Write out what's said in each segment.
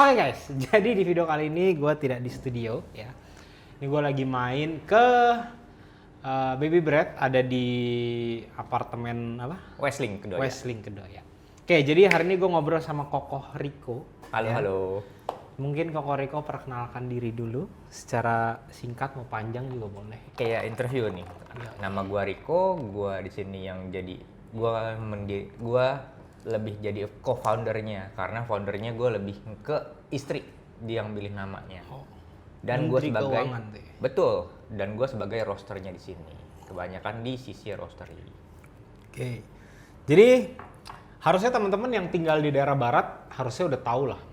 Oke guys, jadi di video kali ini gue tidak di studio ya. Ini gue lagi main ke Baby Bread, ada di apartemen apa? Westling kedua. Westling kedua ya. Oke, jadi hari ini gue ngobrol sama Kokoh Riko. Halo, ya. halo. Mungkin Kokoh Riko perkenalkan diri dulu secara singkat, mau panjang juga boleh. Kayak interview nih. Nama gua Riko, gua di sini yang jadi gua lebih jadi co-foundernya karena foundernya gua lebih ke istri dia yang pilih namanya. Oh, Dan gua Menteri sebagai Keuangan tuh ya? betul, dan gua sebagai roasternya di sini. Kebanyakan di sisi roastery. Oke. Jadi harusnya teman-teman yang tinggal di daerah barat harusnya udah tahu lah.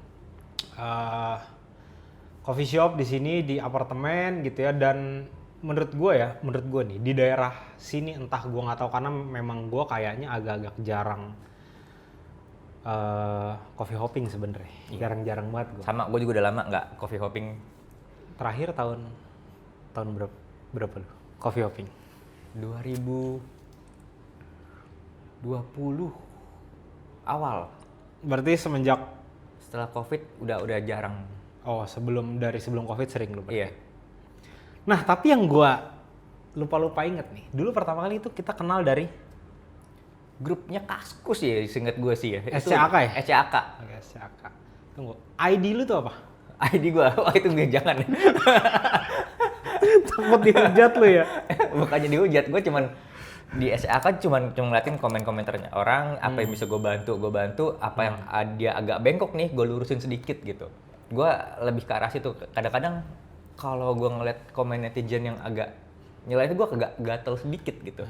Coffee shop di sini di apartemen gitu ya, dan menurut gue nih di daerah sini entah gue nggak tahu karena memang gue kayaknya agak-agak jarang coffee hopping sebenarnya. Jarang-jarang banget gue. Sama gua juga udah lama nggak coffee hopping. Terakhir tahun berapa lu coffee hopping? 2020 awal. Berarti semenjak Setelah Covid udah jarang. sebelum Covid sering lu berarti? Iya. Nah, tapi yang gua lupa inget nih. Dulu pertama kali itu kita kenal dari Grupnya Kaskus ya, seinget gue sih ya. SCAK ya? SCAK. Oke, SCAK. Tunggu, ID lu tuh apa? ID gue, wah itu gue jangan. Takut dihujat lu ya? Bukannya dihujat, gue cuman di SCAK cuman ngeliatin komen-komentarnya orang, apa yang bisa gue bantu, apa yang dia agak bengkok nih, gue lurusin sedikit gitu. Gue lebih ke arah situ. Kadang-kadang kalau gue ngeliat komen netizen yang agak nyelain itu gue agak gatel sedikit gitu.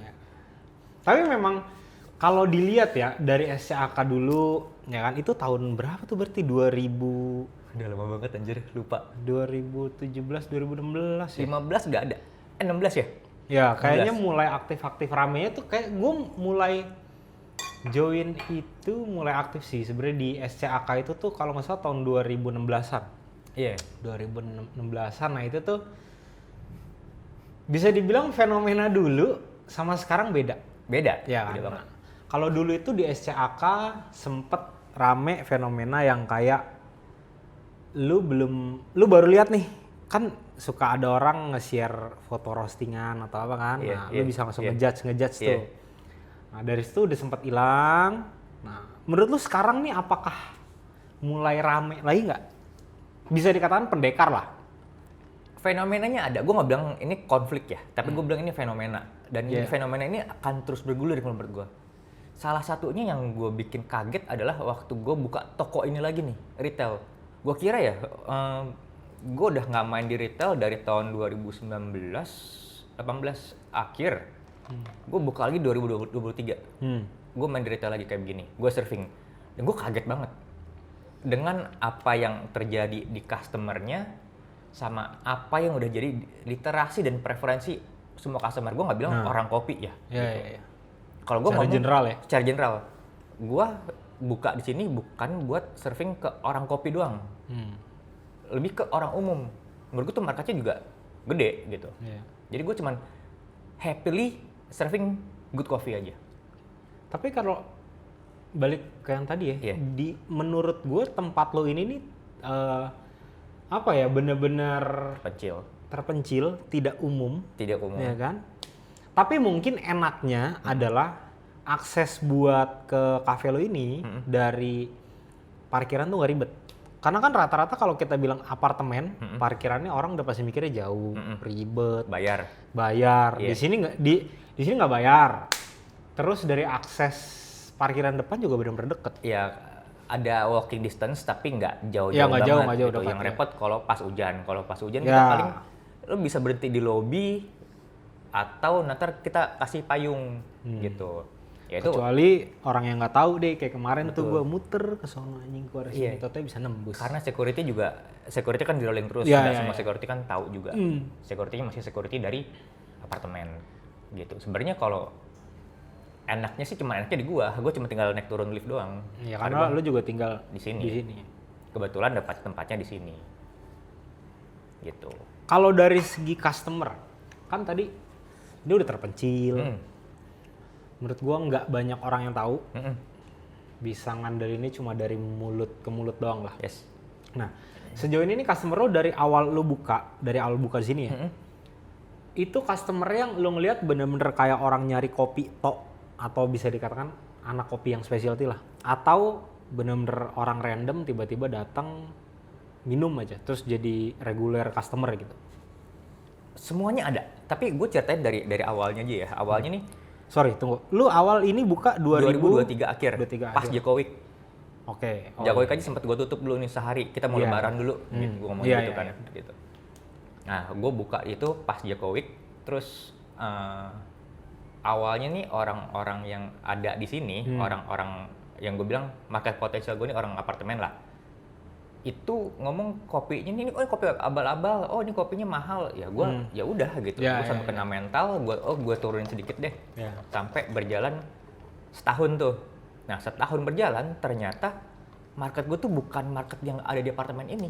Tapi memang kalau dilihat ya dari SCAK dulu, ya kan itu tahun berapa tuh berarti 2000? Udah lama banget anjir, lupa. 2017, 2016 ya? 15 nggak ada? 16 ya? Ya kayaknya mulai aktif-aktif ramenya tuh kayak gue mulai join itu mulai aktif sih sebenarnya di SCAK itu tuh kalau nggak salah tahun 2016-an. Iya. 2016-an, nah itu tuh bisa dibilang fenomena dulu sama sekarang beda. Beda? Ya kan? Beda banget. Kalau dulu itu di SCAK sempet rame fenomena yang kayak lu baru lihat nih, kan suka ada orang nge-share foto roastingan atau apa kan, lu bisa langsung ngejudge tuh. Nah dari situ udah sempet hilang. Nah menurut lu sekarang nih apakah mulai rame lagi nggak? Bisa dikatakan pendekar lah. Fenomenanya ada, gue nggak bilang ini konflik ya, tapi gue bilang ini fenomena. Dan ini fenomena ini akan terus bergulir menurut gue. Salah satunya yang gue bikin kaget adalah waktu gue buka toko ini lagi nih, retail. Gue kira ya, gue udah nggak main di retail dari tahun 2019, 18 akhir. Gue buka lagi 2023. Gue main di retail lagi kayak begini, gue surfing. Dan gue kaget banget dengan apa yang terjadi di customernya sama apa yang udah jadi literasi dan preferensi semua customer. Gue nggak bilang orang kopi ya. Iya. Kalau gue ngomong general ya. Secara general, gue buka di sini bukan buat surfing ke orang kopi doang, lebih ke orang umum. Menurut gue tuh marketnya juga gede gitu. Yeah. Jadi gue cuman happily surfing good coffee aja. Tapi kalau balik ke yang tadi ya, menurut gue tempat lo ini nih apa ya, bener-bener terpencil, tidak umum, ya kan? Tapi mungkin enaknya adalah akses buat ke kafe lo ini dari parkiran tuh nggak ribet. Karena kan rata-rata kalau kita bilang apartemen, parkirannya orang udah pasti mikirnya jauh, ribet, bayar. Yeah. Di sini nggak bayar. Terus dari akses parkiran depan juga benar-benar deket. Ya ada walking distance tapi nggak jauh-jauh ya, nggak banget. Jauh gitu. dekat, yang repot kalau pas hujan. Kalau pas hujan ya. kita paling lo bisa berhenti di lobi atau nanti kita kasih payung gitu. Ya kecuali orang yang nggak tahu deh, kayak kemarin tuh gue muter ke sono anjing keluar sini, totalnya bisa nembus. Karena security kan di rolling terus, semua security kan tahu juga. Security-nya masih security dari apartemen gitu. Sebenarnya kalau enaknya sih cuma enaknya di gue cuma tinggal naik turun lift doang. Iya, karena lu juga tinggal di sini. Kebetulan dapat tempatnya di sini. Gitu. Kalau dari segi customer, kan tadi dia udah terpencil. Menurut gua nggak banyak orang yang tahu. Bisa ngandelin ini cuma dari mulut ke mulut doang lah. Yes. Nah, sejauh ini nih customer lo dari awal buka di sini ya. Itu customer yang lo ngelihat bener-bener kayak orang nyari kopi tok, atau bisa dikatakan anak kopi yang specialty lah, atau bener-bener orang random tiba-tiba datang minum aja terus jadi regular customer gitu? Semuanya ada, tapi gue ceritain dari awalnya aja ya. Awalnya nih, sorry tunggu, lu awal ini buka 2023 akhir, pas Jokowi. Oke. Jokowi aja sempat gue tutup dulu nih sehari, kita mau lebaran dulu, gitu, gue ngomong gitu kan. Gitu. Nah, gue buka itu pas Jokowi, terus awalnya nih orang-orang yang ada di sini, orang-orang yang gue bilang market potensial gue nih orang apartemen lah, itu ngomong kopinya ini kopi abal-abal, oh ini kopinya mahal, ya gue ya udah gitu, gue sampai kena mental, gue turunin sedikit deh, sampai berjalan setahun tuh. Nah setahun berjalan ternyata market gue tuh bukan market yang ada di apartemen ini,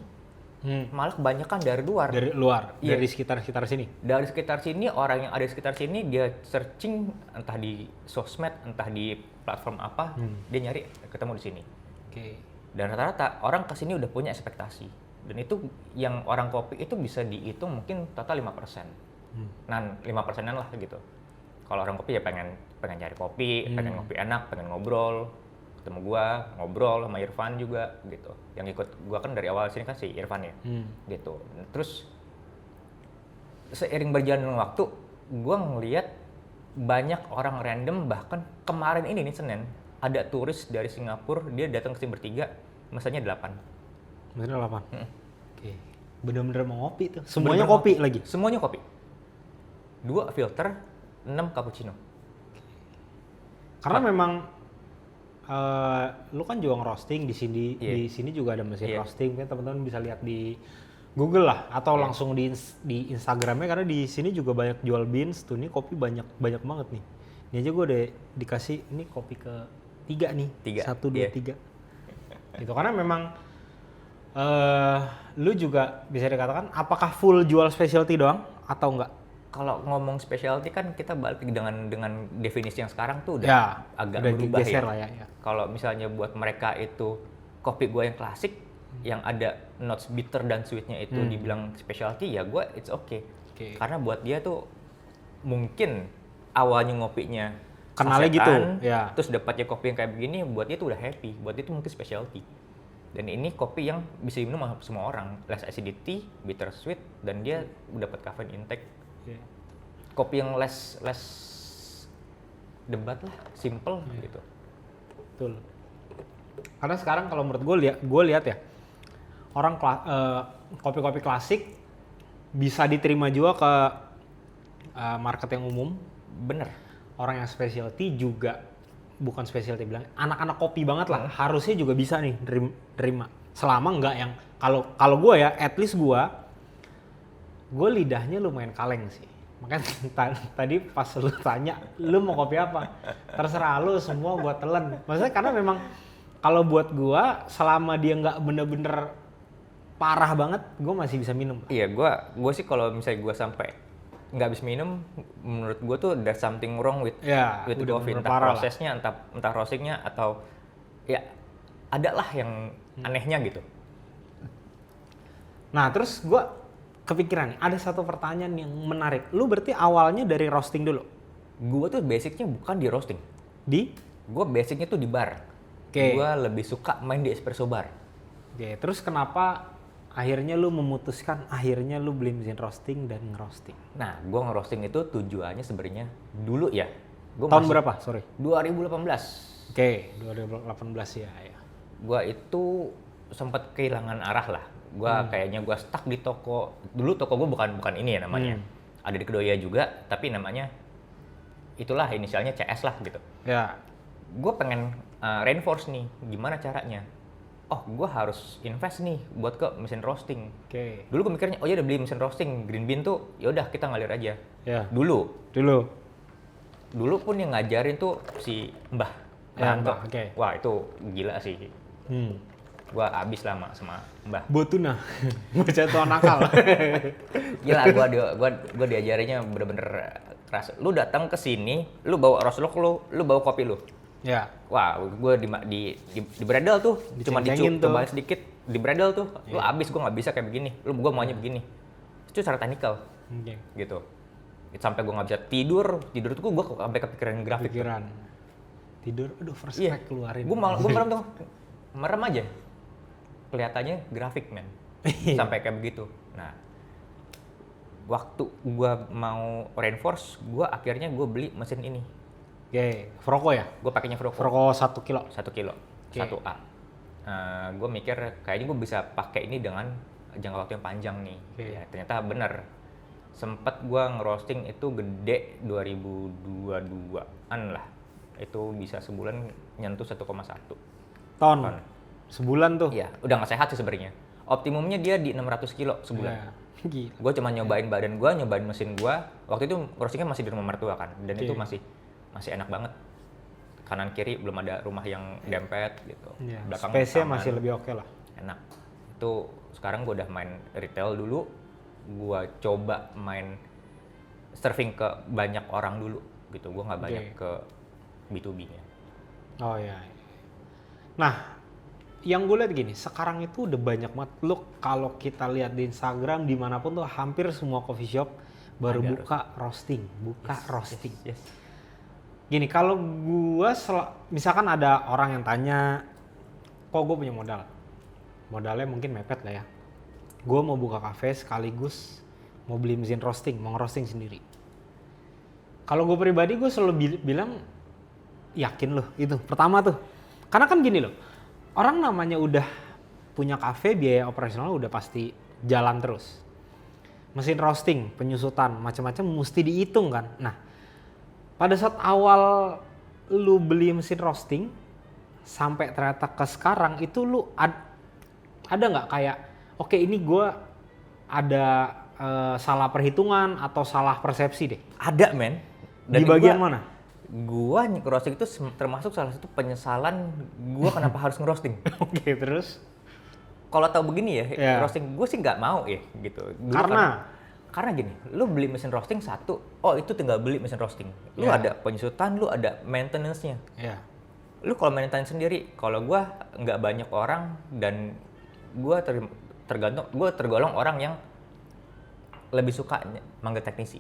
malah kebanyakan dari luar. Dari luar, dari sekitar sini. Dari sekitar sini, orang yang ada di sekitar sini dia searching entah di sosmed, entah di platform apa, dia nyari ketemu di sini. Dan rata-rata orang kesini udah punya ekspektasi. Dan itu yang orang kopi itu bisa dihitung mungkin total 5%. Nah 5%-an lah gitu. Kalau orang kopi ya pengen nyari kopi, pengen ngopi enak, pengen ngobrol. Ketemu gua, ngobrol sama Irfan juga gitu. Yang ikut gua kan dari awal sini kan si Irfan ya. Gitu. Terus seiring berjalannya waktu, gua ngelihat banyak orang random, bahkan kemarin ini nih Senin, ada turis dari Singapura, dia datang ke sini bertiga, mesennya 8. Mesennya 8? Oke. Bener-bener mau ngopi tuh? Semuanya kopi lagi? Semuanya kopi. 2 filter, 6 cappuccino. Karena memang lu kan juga ngerosting di sini juga ada mesin roasting, kan teman-teman bisa lihat di Google lah, atau langsung di Instagramnya, karena di sini juga banyak jual beans tuh. Ini kopi banyak banget nih. Ini aja gue udah dikasih, ini kopi ke 3 nih, 1, 2, 3 gitu. Karena memang lu juga bisa dikatakan apakah full jual specialty doang atau enggak? Kalau ngomong specialty kan kita balik dengan definisi yang sekarang tuh udah agak berubah ya. Lah ya. Kalau misalnya buat mereka itu kopi gue yang klasik, yang ada notes bitter dan sweetnya itu dibilang specialty, ya gue it's okay. Karena buat dia tuh mungkin awalnya ngopinya kenalnya gitu, terus dapatnya kopi yang kayak begini, buat dia tuh udah happy, buat dia tuh mungkin specialty. Dan ini kopi yang bisa diminum sama semua orang, less acidity, bitter sweet, dan dia dapat caffeine intake. Kopi yang less debat lah, simple gitu. Betul. Karena sekarang kalau menurut gue lihat ya, orang kopi-kopi klasik bisa diterima juga ke market yang umum. Bener. Orang yang specialty juga, bukan specialty bilang, anak-anak kopi banget lah, harusnya juga bisa nih terima. Selama enggak yang, kalau gue ya, at least gue lidahnya lumayan kaleng sih. Makanya tadi pas lu tanya, lu mau kopi apa? Terserah lu, semua gue telan. Maksudnya karena memang kalau buat gue, selama dia nggak bener-bener parah banget, gue masih bisa minum. Iya, gue sih kalau misalnya gue sampai nggak bisa minum, menurut gue tuh there's something wrong with the coffee. Entah prosesnya, entah roastingnya, atau ya ada lah yang anehnya gitu. Nah terus gue kepikiran nih, ada satu pertanyaan yang menarik. Lu berarti awalnya dari roasting dulu? Gue tuh basicnya bukan di roasting. Gue basicnya tuh di bar. Gue lebih suka main di espresso bar. Terus kenapa akhirnya lu memutuskan, akhirnya lu beli mesin roasting dan ngerosting? Nah, gue ngerosting itu tujuannya sebenarnya dulu ya. Tahun berapa? Sorry. 2018. 2018 ya. Gue itu sempat kehilangan arah lah. Gue kayaknya gue stuck di toko. Dulu toko gue bukan ini ya namanya. Ada di Kedoya juga, tapi namanya itulah inisialnya CS lah gitu. Ya. Gue pengen reinforce nih, gimana caranya? Oh, gue harus invest nih buat ke mesin roasting. Dulu gue mikirnya, oh ya udah beli mesin roasting, green bean tuh, ya udah kita ngalir aja. Dulu pun yang ngajarin tuh si Mbah. Wah itu gila sih. Gue abis lama sama Mbah. Botuna, baca tuan nakal. Gila, gue diajarinnya bener-bener keras. Lu datang ke sini, lu bawa roast lu bawa kopi lu. Ya. Wah, gue di bredel tuh, cuma dicoba sedikit, di bredel tuh, lu abis, gue nggak bisa kayak begini, gue maunya begini. Itu secara teknikal, gitu. Sampai gue nggak bisa tidur tuh gue sampai kepikiran grafik. Tidur, aduh first pack keluarin. Gue merem tuh, merem aja, kelihatannya grafik men, sampai kayak begitu. Nah, waktu gue mau reinforce, akhirnya gue beli mesin ini. Oke, Froco ya? Gue pakainya Froco. Froco 1 kilo? 1 kilo, 1A. Gue mikir kayaknya gue bisa pakai ini dengan jangka waktu yang panjang nih. Ya, ternyata bener. Sempet gue ngerosting itu gede 2022-an lah. Itu bisa sebulan nyentuh 1,1 ton. Sebulan tuh? Iya, udah nggak sehat sih sebenarnya. Optimumnya dia di 600 kilo sebulan. Gue cuma nyobain badan gue, nyobain mesin gue. Waktu itu roastingnya masih di rumah mertua kan, dan itu masih enak banget. Kanan kiri belum ada rumah yang dempet gitu. Space-nya masih lebih oke lah. Enak. Itu sekarang gue udah main retail dulu. Gue coba main surfing ke banyak orang dulu gitu. Gue nggak banyak ke B2B-nya. Oh iya. Nah, yang gue lihat gini, sekarang itu udah banyak banget. Look, kalau kita lihat di Instagram dimanapun tuh hampir semua coffee shop baru buka roasting. Yes. Gini, kalau gue misalkan ada orang yang tanya, kok gue punya modalnya mungkin mepet lah ya. Gue mau buka kafe sekaligus mau beli mesin roasting, mau ngerosting sendiri. Kalau gue pribadi gue selalu bilang, yakin loh itu. Pertama tuh, karena kan gini loh, orang namanya udah punya kafe, biaya operasional udah pasti jalan terus. Mesin roasting, penyusutan, macam-macam mesti dihitung kan. Nah, pada saat awal lu beli mesin roasting sampai ternyata ke sekarang itu lu ada nggak kayak oke, ini gue ada salah perhitungan atau salah persepsi deh? Ada men. Di bagian mana? Gua ngerosting itu termasuk salah satu penyesalan gua kenapa harus ngerosting. Oke, terus? Kalau tahu begini ya, roasting gue sih nggak mau ya gitu. Karena gini, lu beli mesin roasting satu, itu tinggal beli mesin roasting. Lu ada penyusutan, lu ada maintenance-nya. Lu kalau maintenance sendiri, kalau gue nggak banyak orang dan gue tergolong orang yang lebih suka manggil teknisi.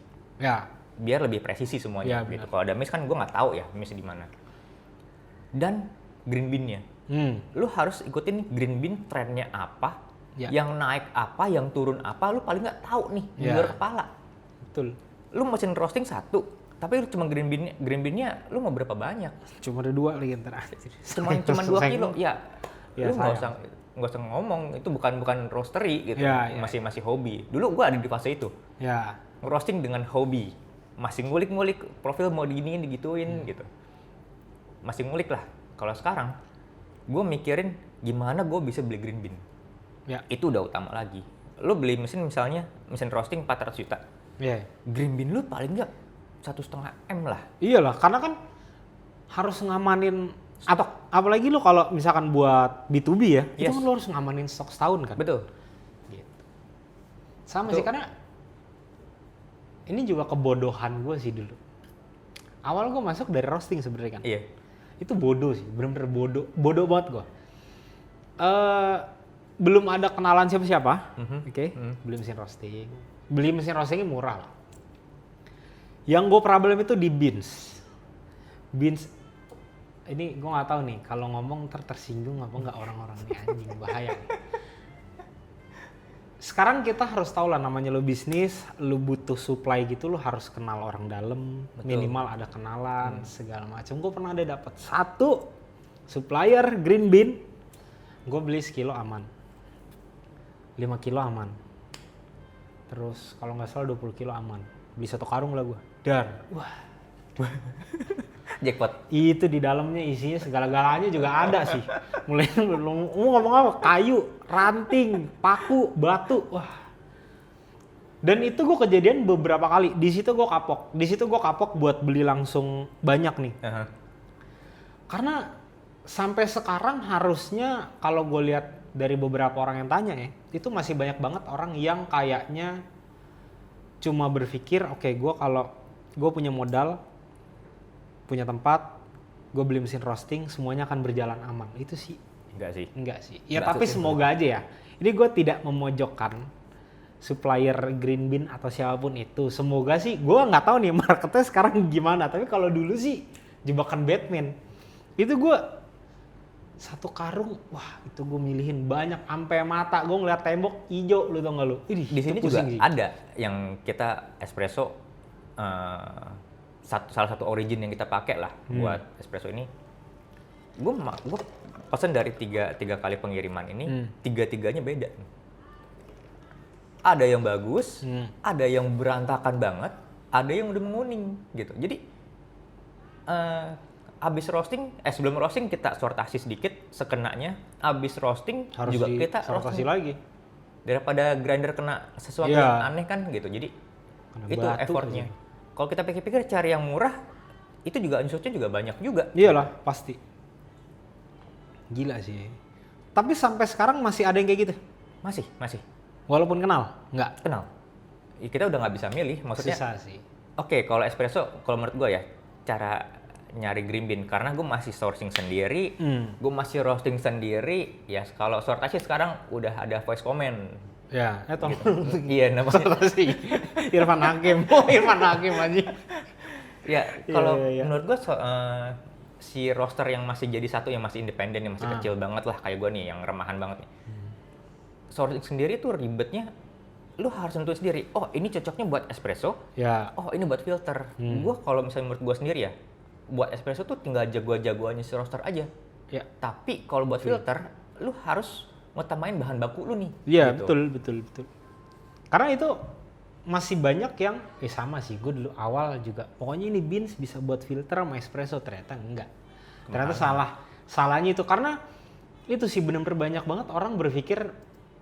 Biar lebih presisi semuanya gitu. Kalau ada miss kan gue nggak tahu ya miss di mana. Dan green bean-nya, lu harus ikutin green bean trennya apa. Yang naik apa, yang turun apa, lu paling nggak tahu nih di luar kepala. Betul. Lu mesin roasting satu, tapi lu cuma green bean-nya lu mau berapa banyak? Cuma ada 2 lagi ntar. Cuma 2 kilo, lu nggak usah ngomong, itu bukan roastery gitu, masih hobi. Dulu gua ada di fase itu. Roasting dengan hobi, masih ngulik-ngulik profil mau diginiin, digituin gitu. Masih ngulik lah. Kalau sekarang, gua mikirin gimana gua bisa beli green bean. Itu udah utama lagi. Lu beli mesin misalnya, mesin roasting 400 juta. Green bean lu paling nggak 1,5 M lah. Iyalah, karena kan harus ngamanin, apalagi lu kalau misalkan buat B2B ya, itu kan lu harus ngamanin stok setahun kan. Betul. Gitu. Sama sih, karena ini juga kebodohan gue sih dulu. Awal gue masuk dari roasting sebenarnya kan. Itu bodoh sih, bener-bener bodoh banget gue. Belum ada kenalan siapa-siapa, beli mesin roasting. Beli mesin roastingnya murah lah. Yang gue problem itu di beans. Ini gue nggak tahu nih, kalau ngomong tersinggung apa nggak orang-orang nih, anjing bahaya. Sekarang kita harus tahu lah, namanya lo bisnis, lo butuh supply gitu, lo harus kenal orang dalam. Minimal ada kenalan, segala macam. Gue pernah ada dapat 1 supplier green bean, gue beli sekilo aman. 5 kilo aman. Terus kalau nggak salah 20 kilo aman. Beli 1 karung lah gue. Wah. Jackpot. Itu di dalamnya isinya segala-galanya juga ada sih. Mulai ngomong apa? Kayu, ranting, paku, batu. Wah. Dan itu gue kejadian beberapa kali. Di situ gue kapok buat beli langsung banyak nih. Karena sampai sekarang harusnya kalau gue lihat dari beberapa orang yang tanya ya, itu masih banyak banget orang yang kayaknya cuma berpikir, oke, gue kalau gue punya modal, punya tempat, gue beli mesin roasting semuanya akan berjalan aman. Itu sih enggak sih. Ya Enggak, tapi semoga aja ya. Ini gue tidak memojokkan supplier green bean atau siapapun itu. Semoga sih, gue nggak tahu nih marketnya sekarang gimana. Tapi kalau dulu sih jebakan Batman. Itu gue satu karung, wah itu gue milihin banyak sampai mata gue ngeliat tembok hijau, lu tau nggak lu? Di sini juga sih. Ada yang kita espresso salah satu origin yang kita pakai lah buat espresso ini. Gue pesen dari tiga kali pengiriman ini, tiga-tiganya beda. Ada yang bagus, ada yang berantakan banget, ada yang udah menguning gitu. Jadi abis roasting, sebelum roasting kita sortasi sedikit sekenanya. Abis roasting harus juga kita sortasi lagi. Daripada grinder kena sesuatu yang aneh kan gitu. Jadi itu effortnya. Kalau kita pikir-pikir cari yang murah, itu juga instrukturnya juga banyak juga. Iyalah, pasti. Gila sih. Tapi sampai sekarang masih ada yang kayak gitu? Masih. Walaupun kenal? Enggak? Kenal. Kita udah nggak bisa milih, maksudnya. Susah sih. Oke, kalau espresso, kalau menurut gue ya, cara nyari green bean, karena gue masih sourcing sendiri, gue masih roasting sendiri, ya kalau sortasi sekarang udah ada voice comment. Ya, gitu. Iya namanya. Sortasi. Irfan Hakim aja. Ya, kalau menurut gue si roaster yang masih jadi satu, yang masih independen, yang masih kecil banget lah, kayak gue nih, yang remahan banget nih. Sourcing sendiri tuh ribetnya, lu harus nentuin sendiri. Oh ini cocoknya buat espresso. Ya. Oh ini buat filter. Gue kalau misalnya menurut gue sendiri ya, buat espresso tuh tinggal jagoannya si roaster aja. Ya. Tapi kalau buat filter, lu harus ngutamain bahan baku lu nih. Iya gitu. betul. Karena itu masih banyak yang sama sih. Gue dulu awal juga. Pokoknya ini beans bisa buat filter sama espresso, ternyata enggak. Ternyata salahnya itu karena itu sih benar-benar banyak banget orang berpikir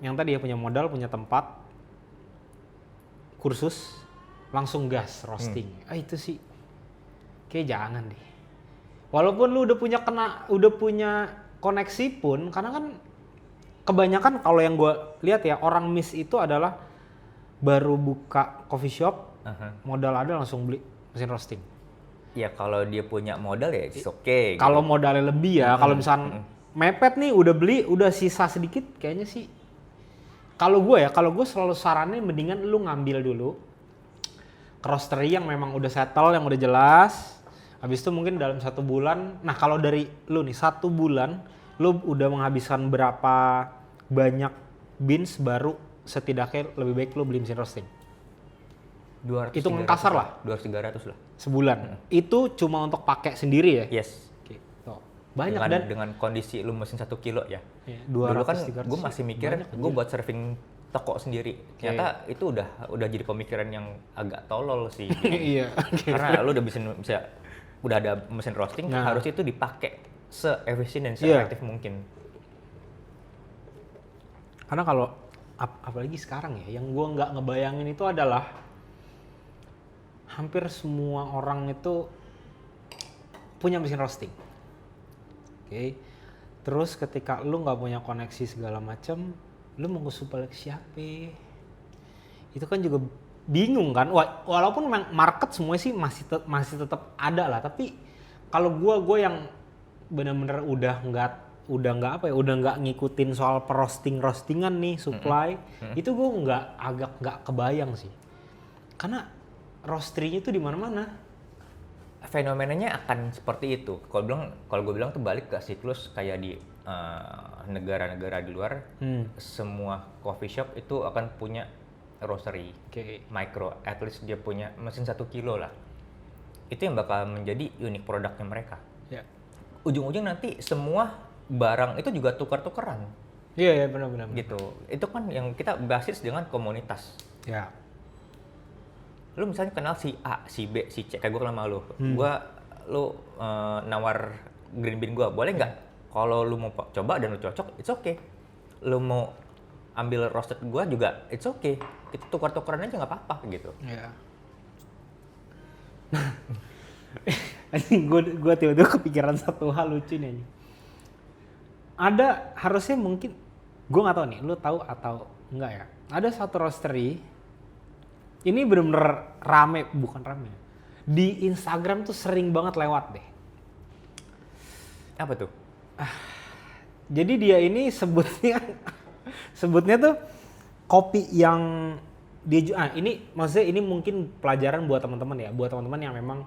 yang tadi ya punya modal, punya tempat, kursus, langsung gas roasting. Itu sih kayak jangan deh. Walaupun lu udah punya koneksi pun, karena kan kebanyakan kalau yang gue lihat ya orang miss itu adalah baru buka coffee shop, modal ada langsung beli mesin roasting. Ya kalau dia punya modal ya it's okay. Kalau gitu. Modalnya lebih ya, kalau misalnya mepet nih udah beli, udah sisa sedikit, kayaknya sih. Kalau gue selalu saranin mendingan lu ngambil dulu ke roastery yang memang udah settle, yang udah jelas. Habis itu mungkin dalam 1 bulan, nah kalau dari lu nih 1 bulan, lu udah menghabiskan berapa banyak beans baru setidaknya lebih baik lu beli mesin roasting. 200, itu kasar lah. 200-300 lah. Sebulan. Itu cuma untuk pakai sendiri ya? Yes. Banyak dengan kondisi lu mesin 1 kilo ya. 200, dulu kan 300 gue masih mikir gue buat serving toko sendiri. Ternyata itu udah jadi pemikiran yang agak tolol sih. Iya. Karena lu udah bisa udah ada mesin roasting, harus itu dipakai se-efisien dan se-efektif mungkin. Karena kalau apalagi sekarang ya, yang gue nggak ngebayangin itu adalah hampir semua orang itu punya mesin roasting. Oke. Terus ketika lu nggak punya koneksi segala macam, lu mau nge-supply ke siapa? Itu kan juga bingung kan. Walaupun market semua sih masih tetap ada lah, tapi kalau gue yang benar-benar udah nggak ngikutin soal roastingan nih supply, itu gue nggak kebayang sih. Karena roastery-nya tuh di mana-mana. Fenomenanya akan seperti itu. Kalau gue bilang tuh balik ke siklus kayak di negara-negara di luar, semua coffee shop itu akan punya roastery, micro, at least dia punya mesin 1 kilo lah. Itu yang bakal menjadi unik produknya mereka. Ujung-ujung nanti semua barang itu juga tukar-tukeran. Iya, benar-benar. Gitu. Itu kan yang kita basis dengan komunitas. Ya. Lu misalnya kenal si A, si B, si C, kayak gue kenal sama lu. Lu nawar green bean gue, boleh nggak? Kalau lu mau coba dan lu cocok, it's okay. Lu mau ambil roasted gue juga, it's okay. Kita tukar-tukaran aja nggak apa-apa gitu. Iya. Gue tiba-tiba kepikiran satu hal lucu nih. Ada harusnya mungkin, gue nggak tahu nih, lu tahu atau enggak ya? Ada satu roastery, ini bener-bener bukan rame. Di Instagram tuh sering banget lewat deh. Apa tuh? Jadi dia ini sebutnya tuh kopi yang ini maksudnya ini mungkin pelajaran buat teman-teman ya, buat teman-teman yang memang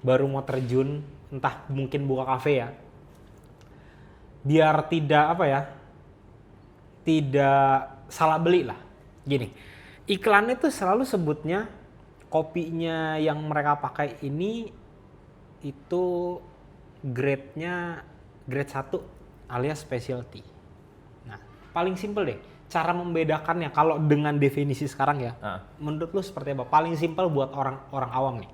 baru mau terjun, entah mungkin buka kafe ya. Biar tidak salah beli lah. Gini, iklannya tuh selalu sebutnya kopinya yang mereka pakai ini itu grade-nya grade 1 alias specialty. Nah, paling simpel deh. Cara membedakannya kalau dengan definisi sekarang ya, menurut lu seperti apa? Paling simpel buat orang awam nih.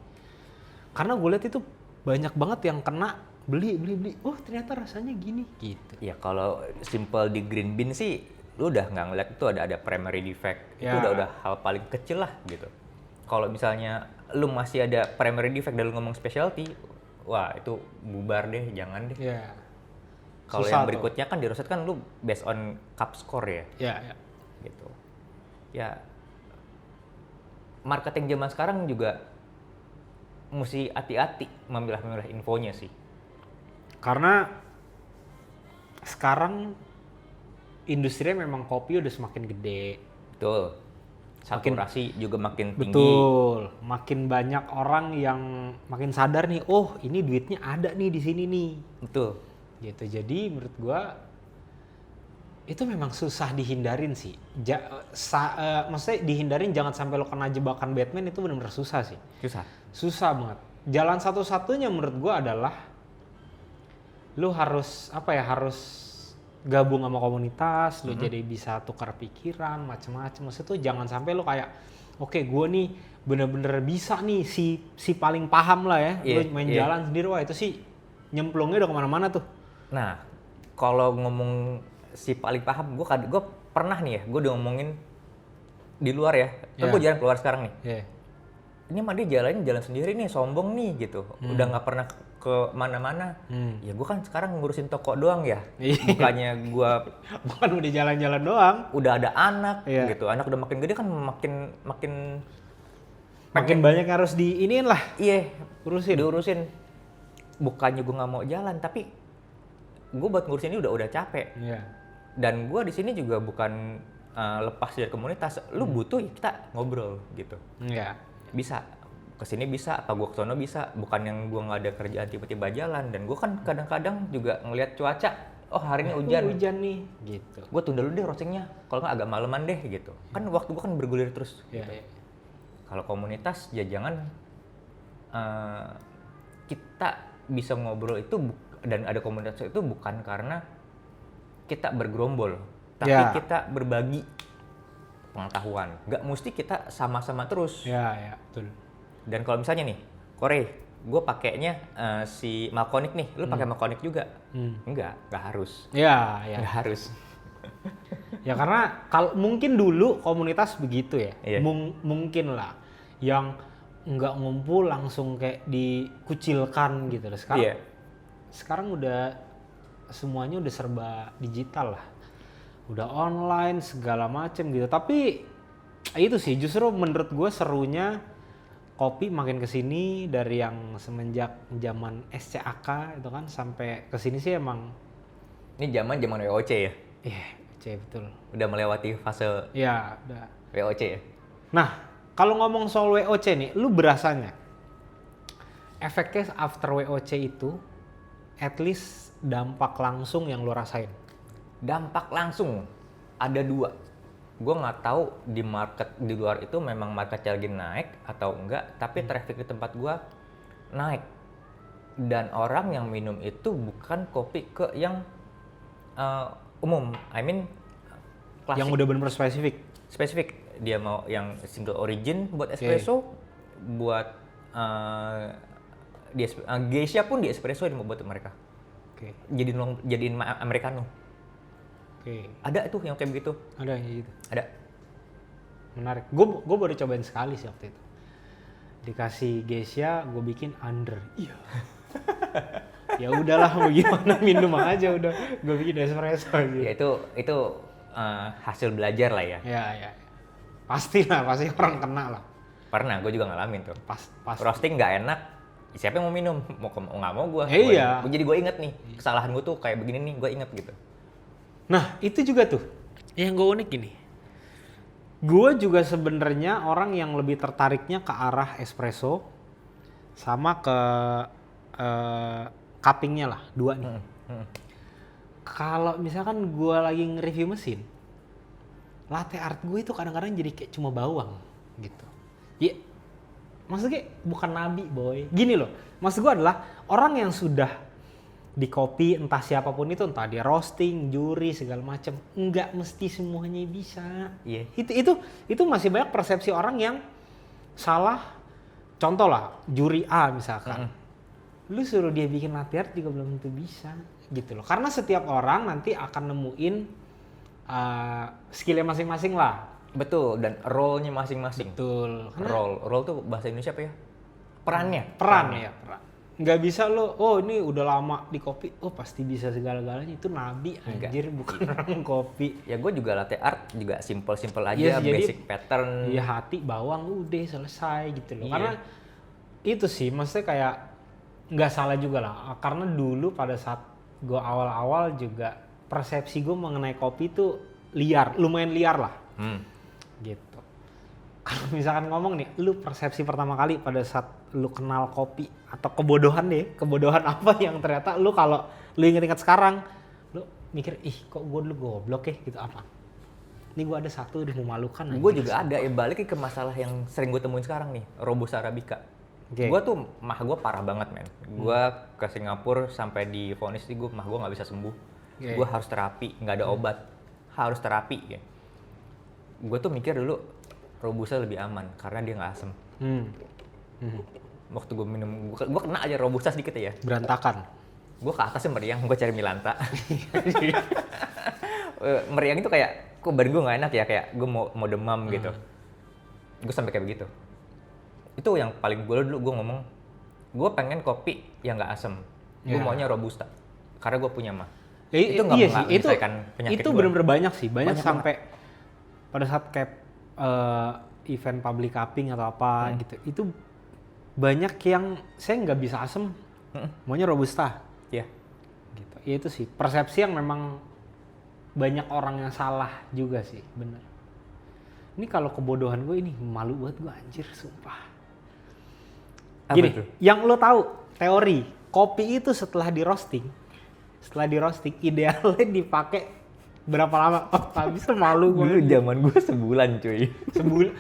Karena gue lihat itu banyak banget yang kena beli. Oh ternyata rasanya gini gitu. Ya kalau simple di green bean sih, lu udah nggak ngeliat itu ada primary defect. Ya. Itu udah hal paling kecil lah gitu. Kalau misalnya lu masih ada primary defect dan lu ngomong specialty, wah itu bubar deh, jangan deh. Ya. Kalau yang berikutnya kan di roasted kan lu based on cup score ya. Ya. Gitu. Ya. Marketing zaman sekarang juga mesti hati-hati memilah-milah infonya sih. Karena sekarang industrinya memang kopi udah semakin gede. Betul. Saturasi juga makin tinggi. Betul. Makin banyak orang yang makin sadar nih, oh ini duitnya ada nih di sini nih. Betul. Gitu. Jadi menurut gua itu memang susah dihindarin sih. Maksudnya dihindarin jangan sampai lo kena jebakan Batman, itu benar-benar susah sih. Susah banget. Jalan satu-satunya menurut gua adalah lo harus gabung sama komunitas, lo jadi bisa tukar pikiran macam-macam. Maksudnya tuh jangan sampai lo kayak oke, gua nih bener-bener bisa nih si paling paham lah ya. Lo main jalan sendiri, wah itu sih nyemplungnya udah kemana-mana tuh. Nah, kalau ngomong si paling paham, gue pernah nih ya, gue udah ngomongin di luar ya. Gue jalan keluar sekarang nih. Ini mah dia jalan sendiri nih, sombong nih gitu. Udah nggak pernah ke mana-mana. Ya gue kan sekarang ngurusin toko doang ya. Bukannya gue bukan udah jalan-jalan doang. Udah ada anak gitu. Anak udah makin gede kan makin banyak yang harus diiniin lah. Iya, diurusin. Bukannya gue nggak mau jalan, tapi gue buat ngurusin ini udah capek. Dan gue di sini juga bukan lepas dari komunitas. Lu butuh ya kita ngobrol gitu. Bisa kesini bisa, apa gue kesono bisa. Bukan yang gue nggak ada kerjaan tiba-tiba jalan. Dan gue kan kadang-kadang juga ngelihat cuaca. Oh hari ini hujan nih, gitu. Gue tunda dulu deh roastingnya. Kalau nggak agak maleman deh gitu. Kan waktu gue kan bergulir terus. Gitu. Kalau komunitas ya jangan kita bisa ngobrol itu dan ada komunitas itu bukan karena kita bergerombol, tapi kita berbagi pengetahuan. Nggak mesti kita sama-sama terus. Betul. Dan kalau misalnya nih, Korey, gue pakainya si Malconic nih, lu pakai Malconic juga? Nggak harus. Nggak harus. Ya karena kalau mungkin dulu komunitas begitu ya, mungkin lah, yang nggak ngumpul langsung kayak dikucilkan gitu. Sekarang udah semuanya udah serba digital lah, udah online segala macem gitu. Tapi itu sih justru menurut gue serunya kopi makin kesini dari yang semenjak zaman SCAK itu kan sampai kesini sih emang. Ini zaman WOC ya? Iya, WOC betul. Udah melewati fase. Iya, udah. WOC ya. Nah, kalau ngomong soal WOC nih, lu berasanya efeknya after WOC itu at least dampak langsung yang lu rasain? Dampak langsung ada 2. Gue nggak tahu di market di luar itu memang marketnya lagi naik atau enggak, tapi traffic di tempat gue naik. Dan orang yang minum itu bukan kopi ke yang umum, klasik. Yang udah bener-bener spesifik. Dia mau yang single origin buat espresso, buat geisha pun di espresso dia mau buat mereka. Jadiin americano. Ada tuh yang kayak begitu. Ada yang gitu. Ada. Menarik. Gue baru cobain sekali sih waktu itu. Dikasih geisha, gue bikin under. Iya. Ya udahlah, mau gimana, minum aja udah. Gue bikin espresso gitu. Ya itu hasil belajar lah ya. Iya. Pasti orang kena lah. Pernah, gue juga ngalamin tuh. Pasti. Roasting nggak enak, siapa yang mau minum? Mau nggak mau gue. Iya. Jadi gue inget nih, kesalahan gue tuh kayak begini nih, gue inget gitu. Nah, itu juga tuh yang gue unik gini. Gue juga sebenarnya orang yang lebih tertariknya ke arah espresso sama ke cuppingnya lah, 2 nih. Kalau misalkan gue lagi nge-review mesin, latte art gue itu kadang-kadang jadi kayak cuma bawang gitu. Ya, maksudnya bukan nabi boy. Gini loh, maksud gue adalah orang yang sudah di kopi entah siapapun itu, entah dia roasting, juri segala macam, nggak mesti semuanya bisa. Iya. Itu masih banyak persepsi orang yang salah. Contoh lah, juri A misalkan. Lu suruh dia bikin latte art juga belum tentu bisa gitu loh. Karena setiap orang nanti akan nemuin skillnya masing-masing lah. Betul, dan role-nya masing-masing. Betul. Role tuh bahasa Indonesia apa ya? Perannya. Peran. Nggak bisa lo, oh ini udah lama di kopi, oh pasti bisa segala-galanya. Itu nabi anjir, bukan orang kopi. Ya gue juga latte art juga simple aja, Yes, basic pattern. Iya, hati bawang udah selesai gitu loh. Karena itu sih maksudnya kayak nggak salah juga lah. Karena dulu pada saat gue awal-awal juga persepsi gue mengenai kopi itu lumayan liar lah. Gitu. Kalau misalkan ngomong nih, lu persepsi pertama kali pada saat lu kenal kopi atau kebodohan apa yang ternyata lu kalau lu inget-inget sekarang, lu mikir, ih kok gue dulu goblok ya gitu apa? Ini gue ada satu udah memalukan. Gue juga ada, balik ke masalah yang sering gue temuin sekarang nih, Robusta Arabica. Gue tuh mah gue parah banget men. Gue ke Singapura sampai divonis nih mah gue nggak bisa sembuh. Gue harus terapi, nggak ada obat, harus terapi ya. Gue tuh mikir dulu Robusta lebih aman karena dia nggak asem. Waktu gue minum, gue kena aja Robusta sedikit ya. Berantakan. Gue ke atasnya meriang, gue cari Milanta. Meriang itu kayak, kok badan gue nggak enak ya, kayak gue mau demam gitu. Gue sampai kayak begitu. Itu yang paling dulu gue ngomong, gue pengen kopi yang nggak asem. Gue maunya Robusta karena gue punya mah. Itu nggak menyelesaikan penyakit itu bener-bener banyak sih, banyak sampai pada saat kayak event public cupping atau apa gitu, itu banyak yang saya nggak bisa asem, maunya Robusta. Iya. Gitu. Ya itu sih persepsi yang memang banyak orang yang salah juga sih, bener. Ini kalau kebodohan gue ini malu buat gue anjir, sumpah. Gini, yang lo tahu teori kopi itu setelah di roasting idealnya dipakai berapa lama? Oh, bisa malu gue. Dulu zaman gue sebulan cuy. Sebulan.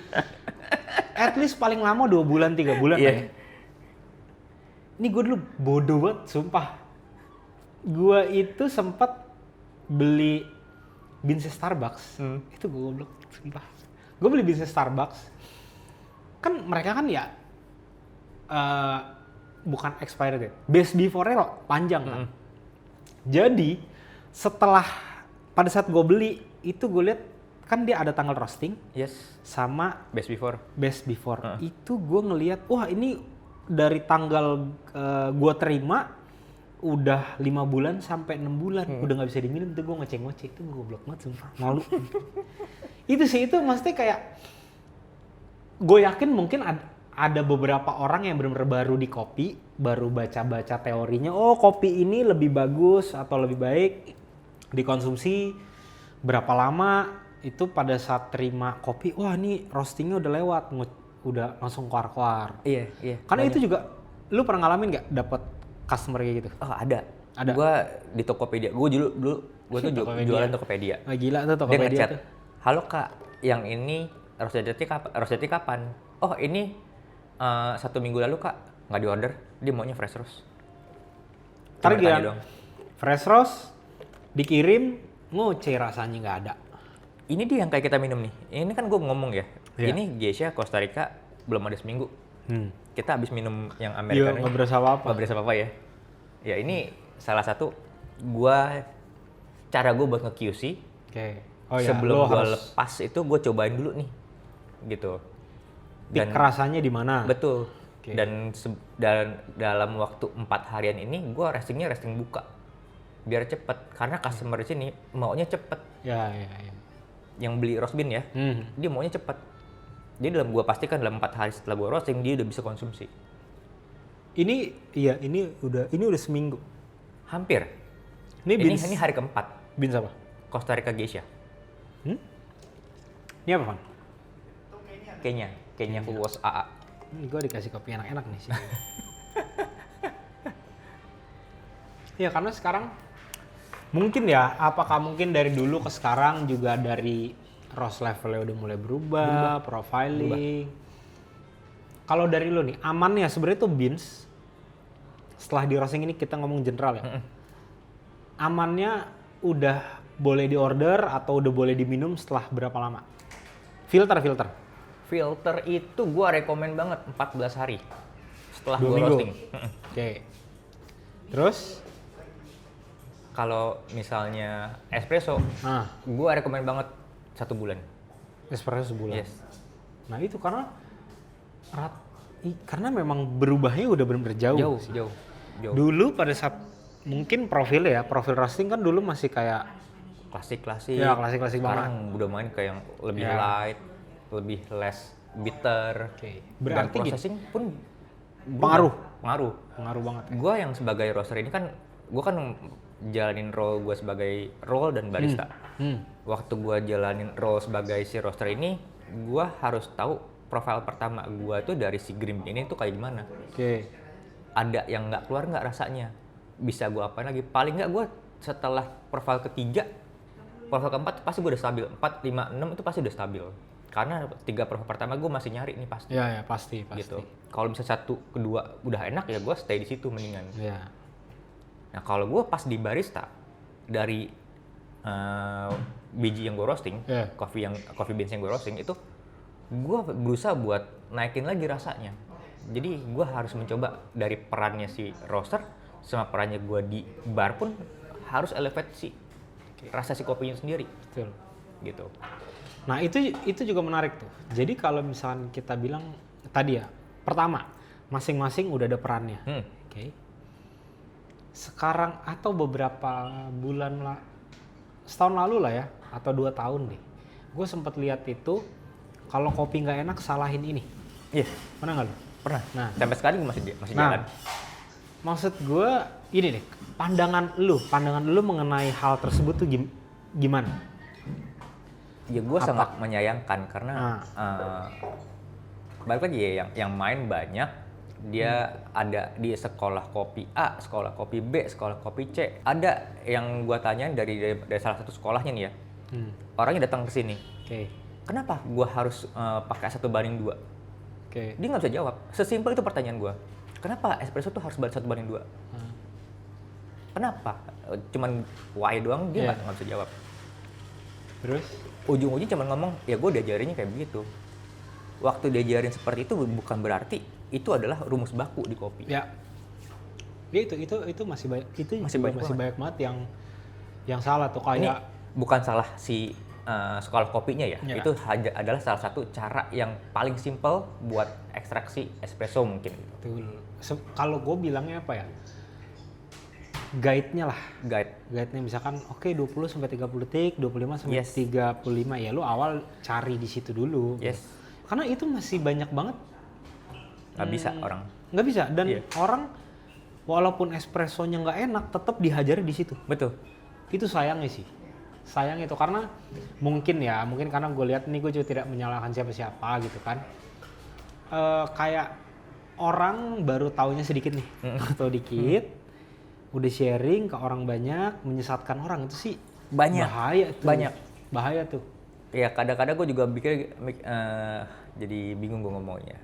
At least paling lama 2 bulan 3 bulan ya. Ini gue dulu bodoh banget, sumpah. Gue itu sempat beli beans Starbucks. Itu gue goblok, sumpah. Gue beli beans Starbucks. Kan mereka kan ya bukan expired date. Best before-nya panjang kan. Jadi setelah pada saat gue beli itu gue lihat kan dia ada tanggal roasting, sama best before. Itu gue ngelihat, wah ini dari tanggal gue terima udah 5 bulan sampai 6 bulan, udah nggak bisa diminum. Tuh gue ngeceng-ngeceng, itu goblok banget sumpah, malu. Itu sih, itu maksudnya kayak gue yakin mungkin ada beberapa orang yang benar-benar baru di kopi, baru baca-baca teorinya, oh kopi ini lebih bagus atau lebih baik dikonsumsi berapa lama, itu pada saat terima kopi, wah ini roastingnya udah lewat, udah langsung keluar. Iya. Karena itu juga, lu pernah ngalamin nggak dapet customer kayak gitu? Oh ada. Gue di Tokopedia, gue dulu gue tuh jualan Tokopedia. Gila tuh Tokopedia. Dia ngechat, halo kak, yang ini roasted kapan? Oh ini 1 minggu lalu kak, nggak diorder, dia maunya fresh roast. Target fresh roast dikirim, ngoceh rasanya nggak ada. Ini dia yang kayak kita minum nih. Ini kan gue ngomong ya. Ini Geisha Costa Rica belum ada seminggu. Kita habis minum yang Americano. Nggak berasa apa-apa. Nggak berasa apa-apa ya. Ya ini salah satu cara gue buat nge-QC. Sebelum gue lepas itu gue cobain dulu nih, gitu. Dan rasanya di mana? Betul. Dan dalam waktu 4 harian ini gue resting buka biar cepet, karena customer di sini maunya cepet. Ya. Yang beli roast bean ya, dia maunya cepet. Jadi gue pastikan dalam 4 hari setelah gue roasting dia udah bisa konsumsi. Ini udah seminggu. Hampir. Ini hari keempat. Beans apa? Costa Rica Geisha. Ini apa, Van? Kenya Fuwas AA. Gue dikasih kopi enak-enak nih sih. Iya, karena sekarang mungkin ya, apakah mungkin dari dulu ke sekarang juga dari roast levelnya udah mulai berubah. Profiling. Kalau dari lu nih, amannya sebenarnya tuh beans, setelah di roasting ini kita ngomong general ya, amannya udah boleh diorder atau udah boleh diminum setelah berapa lama? Filter itu gua rekomen banget 14 hari setelah gua roasting. Oke. Terus? Kalau misalnya espresso, gua rekomen banget 1 bulan. Espresso sebulan? Yes. Nah itu karena memang berubahnya udah benar-benar jauh. Jauh. Dulu pada saat mungkin profil roasting kan dulu masih kayak klasik. Ya, klasik banget. Sekarang udah main kayak yang lebih light, lebih less bitter. Berarti dan processing pun pengaruh banget. Gua yang sebagai roaster ini kan, gua kan jalanin role gue sebagai role dan barista. Waktu gue jalanin role sebagai si roaster ini, gue harus tahu profil pertama gue tuh dari si green bean ini tuh kayak gimana. Ada yang nggak keluar nggak rasanya, bisa gue apain lagi. Paling nggak gue setelah profil ketiga, profil keempat pasti gue udah stabil. 4, 5, 6 itu pasti udah stabil. Karena 3 profil pertama gue masih nyari nih pasti. Ya pasti. Gitu. Kalau bisa 1, 2 udah enak ya gue stay di situ mendingan. Nah kalau gue pas di barista, dari biji yang gue roasting, coffee beans yang gue roasting itu, gue berusaha buat naikin lagi rasanya. Jadi gue harus mencoba dari perannya si roaster sama perannya gue di bar pun harus elevate si rasa si kopinya sendiri. Betul. Gitu. Nah itu juga menarik tuh. Jadi kalau misalnya kita bilang tadi ya, pertama masing-masing udah ada perannya. Sekarang atau beberapa bulan lah, setahun lalu lah ya, atau 2 tahun deh, gue sempat lihat itu kalau kopi nggak enak salahin ini. Pernah nggak lu? Pernah. Nah, sampai sekarang gue masih jalan. Maksud gue ini deh, pandangan lu mengenai hal tersebut tuh gimana? Ya gue sangat menyayangkan karena balik lagi ya, yang main banyak. Dia ada di sekolah kopi A, sekolah kopi B, sekolah kopi C. Ada yang gua tanyain dari salah satu sekolahnya nih ya. Orangnya datang ke sini. Kenapa gua harus pakai 1:2? Dia nggak bisa jawab. Sesimpel itu pertanyaan gua. Kenapa espresso tuh harus 1:2? Kenapa? Cuman why doang dia nggak bisa jawab. Terus? Ujung-ujungnya cuman ngomong, ya gua diajarinnya kayak begitu. Waktu diajarin seperti itu bukan berarti itu adalah rumus baku di kopi. Ya itu masih banyak banget yang salah tuh kayak. Ini bukan salah si sekolah kopinya ya. Itu adalah salah satu cara yang paling simple buat ekstraksi espresso mungkin. Kalau gue bilangnya apa ya? Guide-nya lah. Guide-nya misalkan 20 sampai 30 detik, 25 sampai 35 ya lu awal cari di situ dulu. Karena itu masih banyak banget. Nggak bisa dan orang walaupun espressonya nggak enak tetap dihajar di situ. Betul. Itu sayang itu karena mungkin karena gue lihat nih, gue juga tidak menyalahkan siapa gitu kan. Kayak orang baru taunya sedikit nih atau dikit udah sharing ke orang banyak, menyesatkan orang itu sih bahaya tuh. Ya kadang-kadang gue juga pikir jadi bingung gue ngomongnya.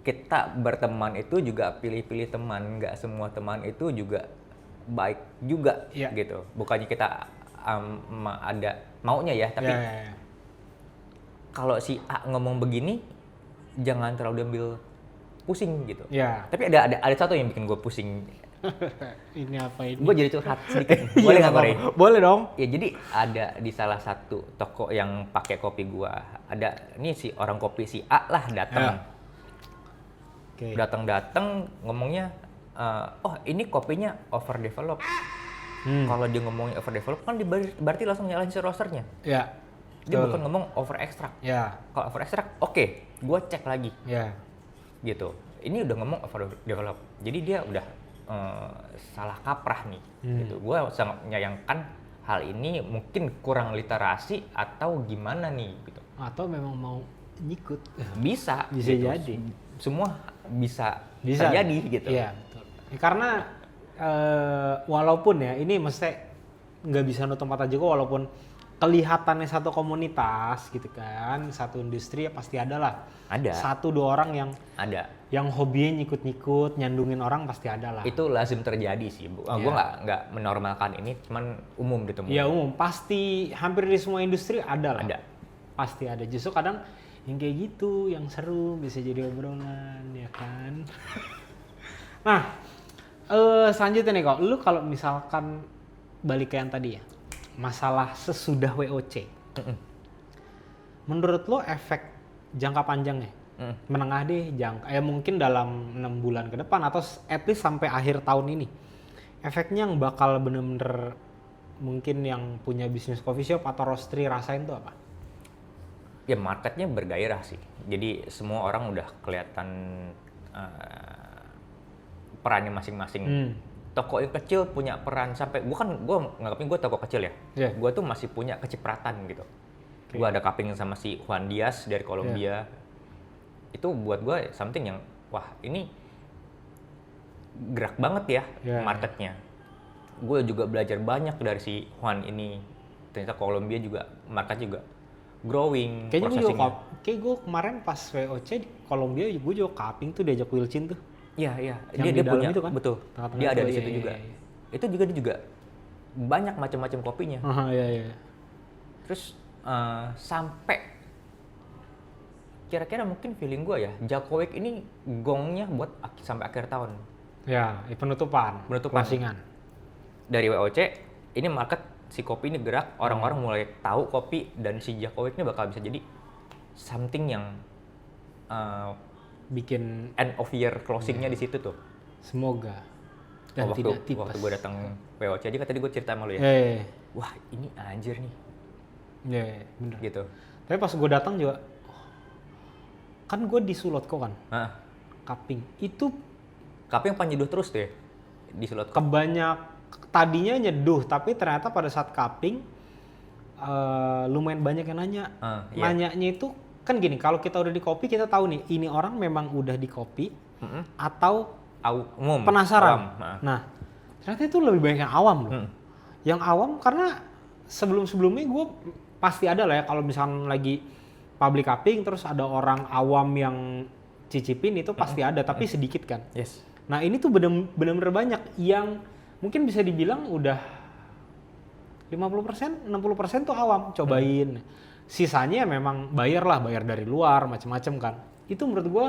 Kita berteman itu juga pilih-pilih teman, nggak semua teman itu juga baik juga gitu. Bukannya kita ada maunya ya, tapi kalau si A ngomong begini jangan terlalu diambil pusing gitu. Tapi ada satu yang bikin gue pusing. Ini apa ini? Gue jadi curhat sedikit. Boleh nggak Korea? Boleh dong. Ya jadi ada di salah satu toko yang pakai kopi gue, ada ini si orang kopi si A lah datang. Datang ngomongnya, ini kopinya overdeveloped. Kalau dia ngomongnya overdeveloped kan berarti langsung nyalahin si roasternya. Dia bukan ngomong over extract. Kalau over extract, gue cek lagi. Gitu. ini udah ngomong overdevelop. Jadi dia udah salah kaprah nih. Gitu. Gue sangat menyayangkan hal ini, mungkin kurang literasi atau gimana nih gitu. Atau memang mau nyikut. Bisa gitu. jadi. Semua bisa terjadi gitu. Iya, betul. Ya, karena walaupun ya ini mesti nggak bisa nutup mata juga, walaupun kelihatannya satu komunitas gitu kan, satu industri ya pasti ada lah. Ada. 1-2 orang yang ada. Yang hobinya nyikut-nyikut, nyandungin orang pasti ada lah. Itu lazim terjadi sih, Bu. Gue nggak menormalkan ini, cuman umum ditemukan. Iya umum, pasti hampir di semua industri ada lah. Ada. Pasti ada. Justru kadang yang kayak gitu, yang seru bisa jadi obrolan, ya kan. Nah, selanjutnya nih kok, lu kalau misalkan balik ke yang tadi ya, masalah sesudah WOC, menurut lo efek jangka panjangnya, menengah deh, mungkin dalam 6 bulan ke depan atau at least sampai akhir tahun ini, efeknya yang bakal bener-bener mungkin yang punya bisnis coffee shop atau roastery rasain tuh apa? Ya marketnya bergairah sih, jadi semua orang udah kelihatan perannya masing-masing. Toko yang kecil punya peran sampai gue nganggapin gue toko kecil ya. Yeah. Gue tuh masih punya kecipratan gitu. Okay. Gue ada cupping sama si Juan Diaz dari Kolombia. Yeah. Itu buat gue something yang wah ini gerak banget ya marketnya. Gue juga belajar banyak dari si Juan ini. Ternyata Kolombia juga market juga growing. Kayaknya gue kemarin pas WOC di Kolombia gue juga cupping tuh diajak Wilcin tuh. Iya. Dia punya itu kan? Betul. Tengah-tengah dia ada itu, di situ juga. Iya. Itu juga dia juga banyak macam-macam kopinya. Iya. Terus sampai kira-kira mungkin feeling gue ya, Jacobwick ini gongnya buat sampai akhir tahun. Ya, penutupan. Closingan. Dari WOC ini market si kopi ini gerak, orang-orang mulai tahu kopi dan si Jacobwick ini bakal bisa jadi something yang bikin end of year closingnya di situ tuh. Semoga. Dan tidak tipes. Waktu gue datang WOC aja kan tadi gue cerita sama lu ya. Wah ini anjir nih. Iya, bener. Gitu. Tapi pas gue datang juga, kan gue di Sulotko kan. Cupping. Itu cupping penyeduh terus tuh ya di Sulotko. Tadinya nyeduh, tapi ternyata pada saat cupping lumayan banyak yang nanya. Nanyanya itu kan gini, kalau kita udah di kopi kita tahu nih ini orang memang udah di kopi atau umum penasaran. Nah, ternyata itu lebih banyak yang awam loh. Yang awam karena sebelum-sebelumnya gue pasti ada lah ya, kalau misalnya lagi public cupping terus ada orang awam yang cicipin itu pasti ada, tapi sedikit kan. Yes. Nah, ini tuh bener-bener banyak yang mungkin bisa dibilang udah 50%, 60% tuh awam cobain. Sisanya memang bayar dari luar macam-macam kan. Itu menurut gue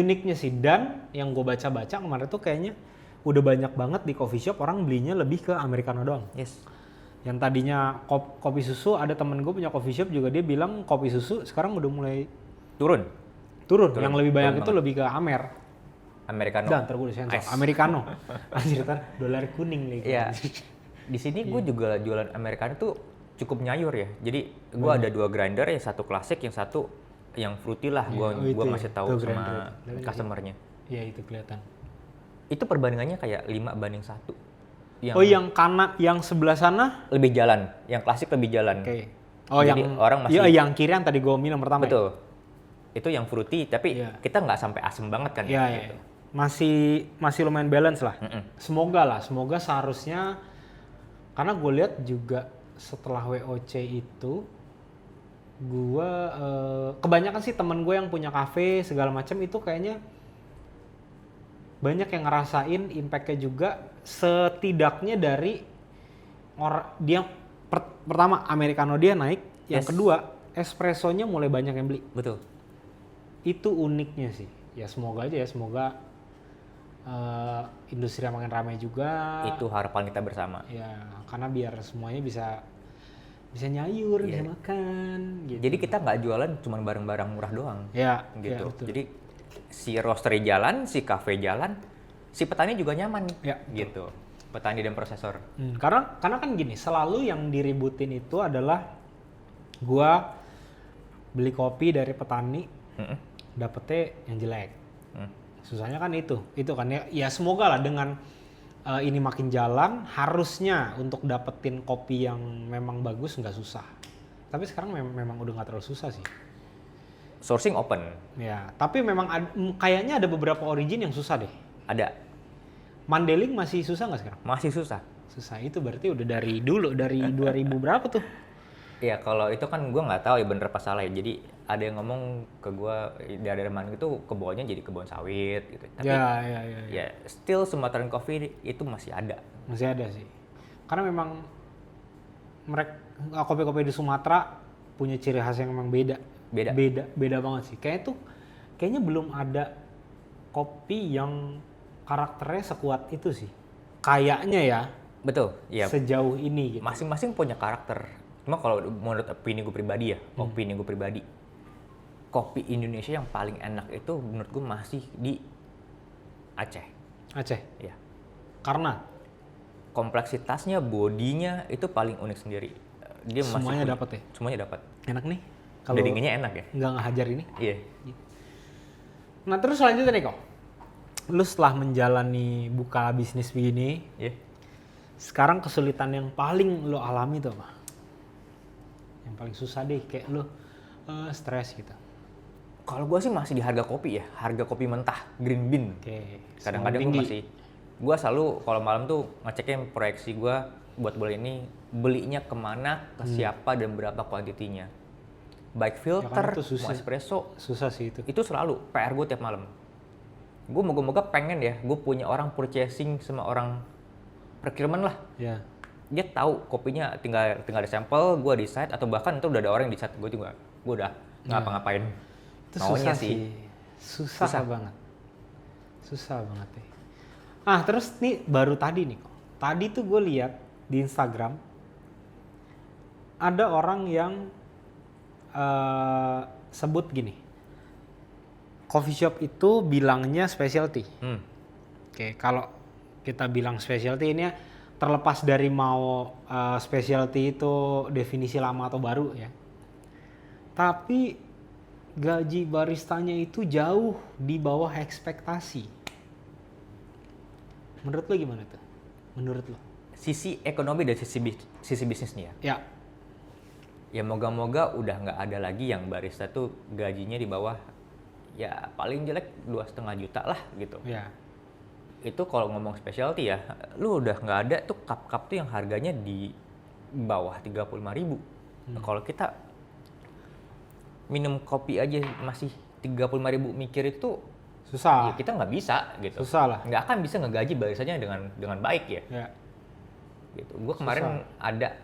uniknya sih. Dan yang gue baca-baca kemarin tuh kayaknya udah banyak banget di coffee shop orang belinya lebih ke americano doang. Yes. Yang tadinya kopi susu, ada temen gue punya coffee shop juga, dia bilang kopi susu sekarang udah mulai turun. Yang lebih banyak itu lebih ke americano. Dan terus americano. Anjir kan dolar kuning nih. Iya. Di sini gue juga jualan americano tuh cukup nyayur ya. Jadi gue ada 2 grinder, yang satu klasik, yang satu yang fruity lah. Gue masih tahu sama customer-nya. Iya itu kelihatan. Itu perbandingannya kayak 5:1. Yang kanan, yang sebelah sana lebih jalan, yang klasik lebih jalan. Oke. Jadi yang orang masih. Iya, yang kiri yang tadi gue minum pertama. Betul. Itu yang fruity, tapi kita nggak sampai asem banget kan? Iya. Gitu. Masih lumayan balance lah. Semoga seharusnya, karena gue lihat juga setelah WOC itu, gue kebanyakan sih temen gue yang punya kafe segala macam itu kayaknya banyak yang ngerasain impact-nya juga, setidaknya dari dia pertama americano dia naik, yang kedua espressonya mulai banyak yang beli. Betul. Itu uniknya sih. Ya semoga aja ya, semoga industri makin ramai juga. Itu harapan kita bersama. Ya, karena biar semuanya bisa nyayur, bisa makan gitu. Jadi kita nggak jualan cuma barang-barang murah doang. Ya, gitu. Ya, jadi si roastery jalan, si cafe jalan, si petani juga nyaman nih. Ya, gitu. Petani dan prosesor. Karena kan gini, selalu yang diributin itu adalah gua beli kopi dari petani, dapetnya yang jelek. Susahnya kan itu kan ya semoga lah dengan ini makin jalan, harusnya untuk dapetin kopi yang memang bagus nggak susah. Tapi sekarang memang udah nggak terlalu susah sih. Sourcing open. Ya, tapi memang kayaknya ada beberapa origin yang susah deh. Ada. Mandailing masih susah nggak sekarang? Masih susah. Susah itu berarti udah dari dulu, dari 2000 berapa tuh? Iya, kalau itu kan gue nggak tahu ya bener apa salah ya. Jadi ada yang ngomong ke gue dari Mandailing itu kebunnya jadi kebun sawit gitu. Tapi ya still Sumatran Coffee itu masih ada. Masih ada sih. Karena memang mereka kopi-kopi di Sumatera punya ciri khas yang memang beda banget sih. Kayaknya belum ada kopi yang karakternya sekuat itu sih. Kayaknya ya. Betul, iya. Sejauh ini gitu. Masing-masing punya karakter. Cuma kalau menurut opini gue pribadi ya, kopi Indonesia yang paling enak itu menurut gue masih di Aceh. Aceh? Iya. Karena? Kompleksitasnya, bodinya itu paling unik sendiri. Dia semuanya dapat ya? Semuanya dapat. Enak nih. Kalau dinginnya enak ya? Nggak ngehajar ini? Iya. Nah terus selanjutnya nih kok. Lu setelah menjalani buka bisnis begini, sekarang kesulitan yang paling lo alami itu apa? Yang paling susah deh, kayak lo stres gitu. Kalau gue sih masih di harga kopi ya, harga kopi mentah, green bean. Kadang-kadang gue masih, gue selalu kalau malam tuh ngecekin proyeksi gue buat bulan ini, belinya kemana, ke siapa, dan berapa kuantitinya. Baik filter, mau espresso. Susah sih itu. Itu selalu PR gue tiap malam. Gue moga-moga pengen ya, gue punya orang purchasing sama orang procurement lah. Yeah. Dia tahu kopinya tinggal ada sampel, gue decide, atau bahkan itu udah ada orang yang decide, gue udah ngapa-ngapain. Itu susah sih. Susah banget. Susah banget ya. Terus nih baru tadi nih kok. Tadi tuh gue lihat di Instagram ada orang yang sebut gini. Coffee shop itu bilangnya specialty. Oke, kalau kita bilang specialty ini terlepas dari mau specialty itu definisi lama atau baru ya. Tapi gaji baristanya itu jauh di bawah ekspektasi. Menurut lo gimana tuh? Menurut lo? Sisi ekonomi dan sisi bisnisnya. Ya. Ya moga-moga udah nggak ada lagi yang barista tuh gajinya di bawah ya paling jelek 2,5 juta lah gitu. Ya. Itu kalau ngomong specialty ya, lu udah nggak ada tuh cup-cup tuh yang harganya di bawah 35.000. Kalau kita minum kopi aja masih 35.000 mikir itu susah. Ya kita nggak bisa gitu. Susah lah. Nggak akan bisa ngegaji baristanya dengan baik ya. Ya. Gitu. Gue kemarin ada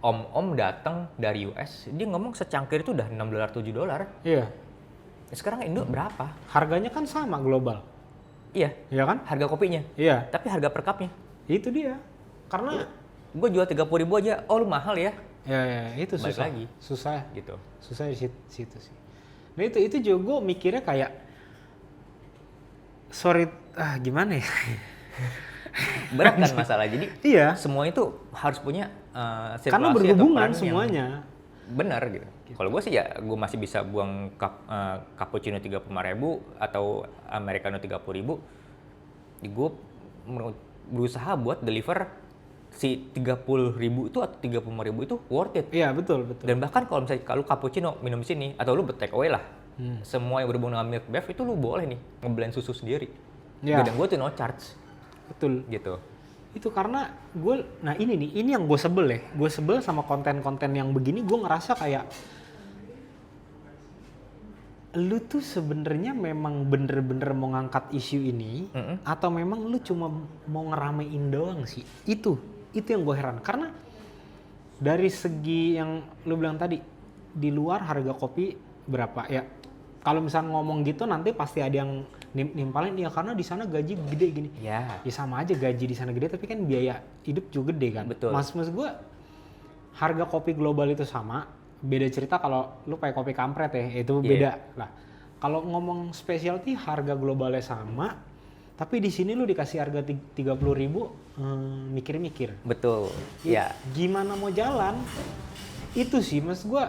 om-om datang dari US, dia ngomong secangkir itu udah $6-7. Iya. Sekarang Indo berapa? Harganya kan sama global. Iya. Iya kan? Harga kopinya. Iya. Tapi harga per cupnya. Itu dia. Karena gue jual 30.000 aja, oh lu mahal ya? Ya itu balik susah. lagi. Susah. Gitu. Susah di situ sih. Nah itu juga gue mikirnya kayak gimana ya? Berat kan masalah. Jadi iya. Semua itu harus punya sirkulasi karena berhubungan atau semuanya. Benar gitu. Kalau gue sih ya gue masih bisa buang cappuccino 35.000 atau americano 30.000. Gue berusaha buat deliver si 30.000 itu atau 35.000 itu worth it. Iya betul. Dan bahkan kalau misalnya kalau cappuccino minum di sini atau lu take away lah, semua yang berhubungan dengan milk bev itu lu boleh nih ngeblend susu sendiri. Ya. Dan gue tuh no charge. Betul. Gitu. Itu karena ini yang gue sebel ya. Gue sebel sama konten-konten yang begini. Gue ngerasa kayak lu tuh sebenarnya memang bener-bener mau ngangkat isu ini atau memang lu cuma mau ngeramein doang sih. Itu yang gue heran. Karena dari segi yang lu bilang tadi, di luar harga kopi berapa ya? Kalau misalnya ngomong gitu nanti pasti ada yang nimpalin ya karena di sana gaji gede gini. Ya sama aja gaji di sana gede tapi kan biaya hidup juga gede kan. Betul. Mas gue harga kopi global itu sama. Beda cerita kalau lu pakai kopi kampret ya itu beda lah. Kalau ngomong specialty harga globalnya sama. Tapi di sini lu dikasih harga 30.000 mikir-mikir. Betul. Ya. Gimana mau jalan? Itu sih mas gue.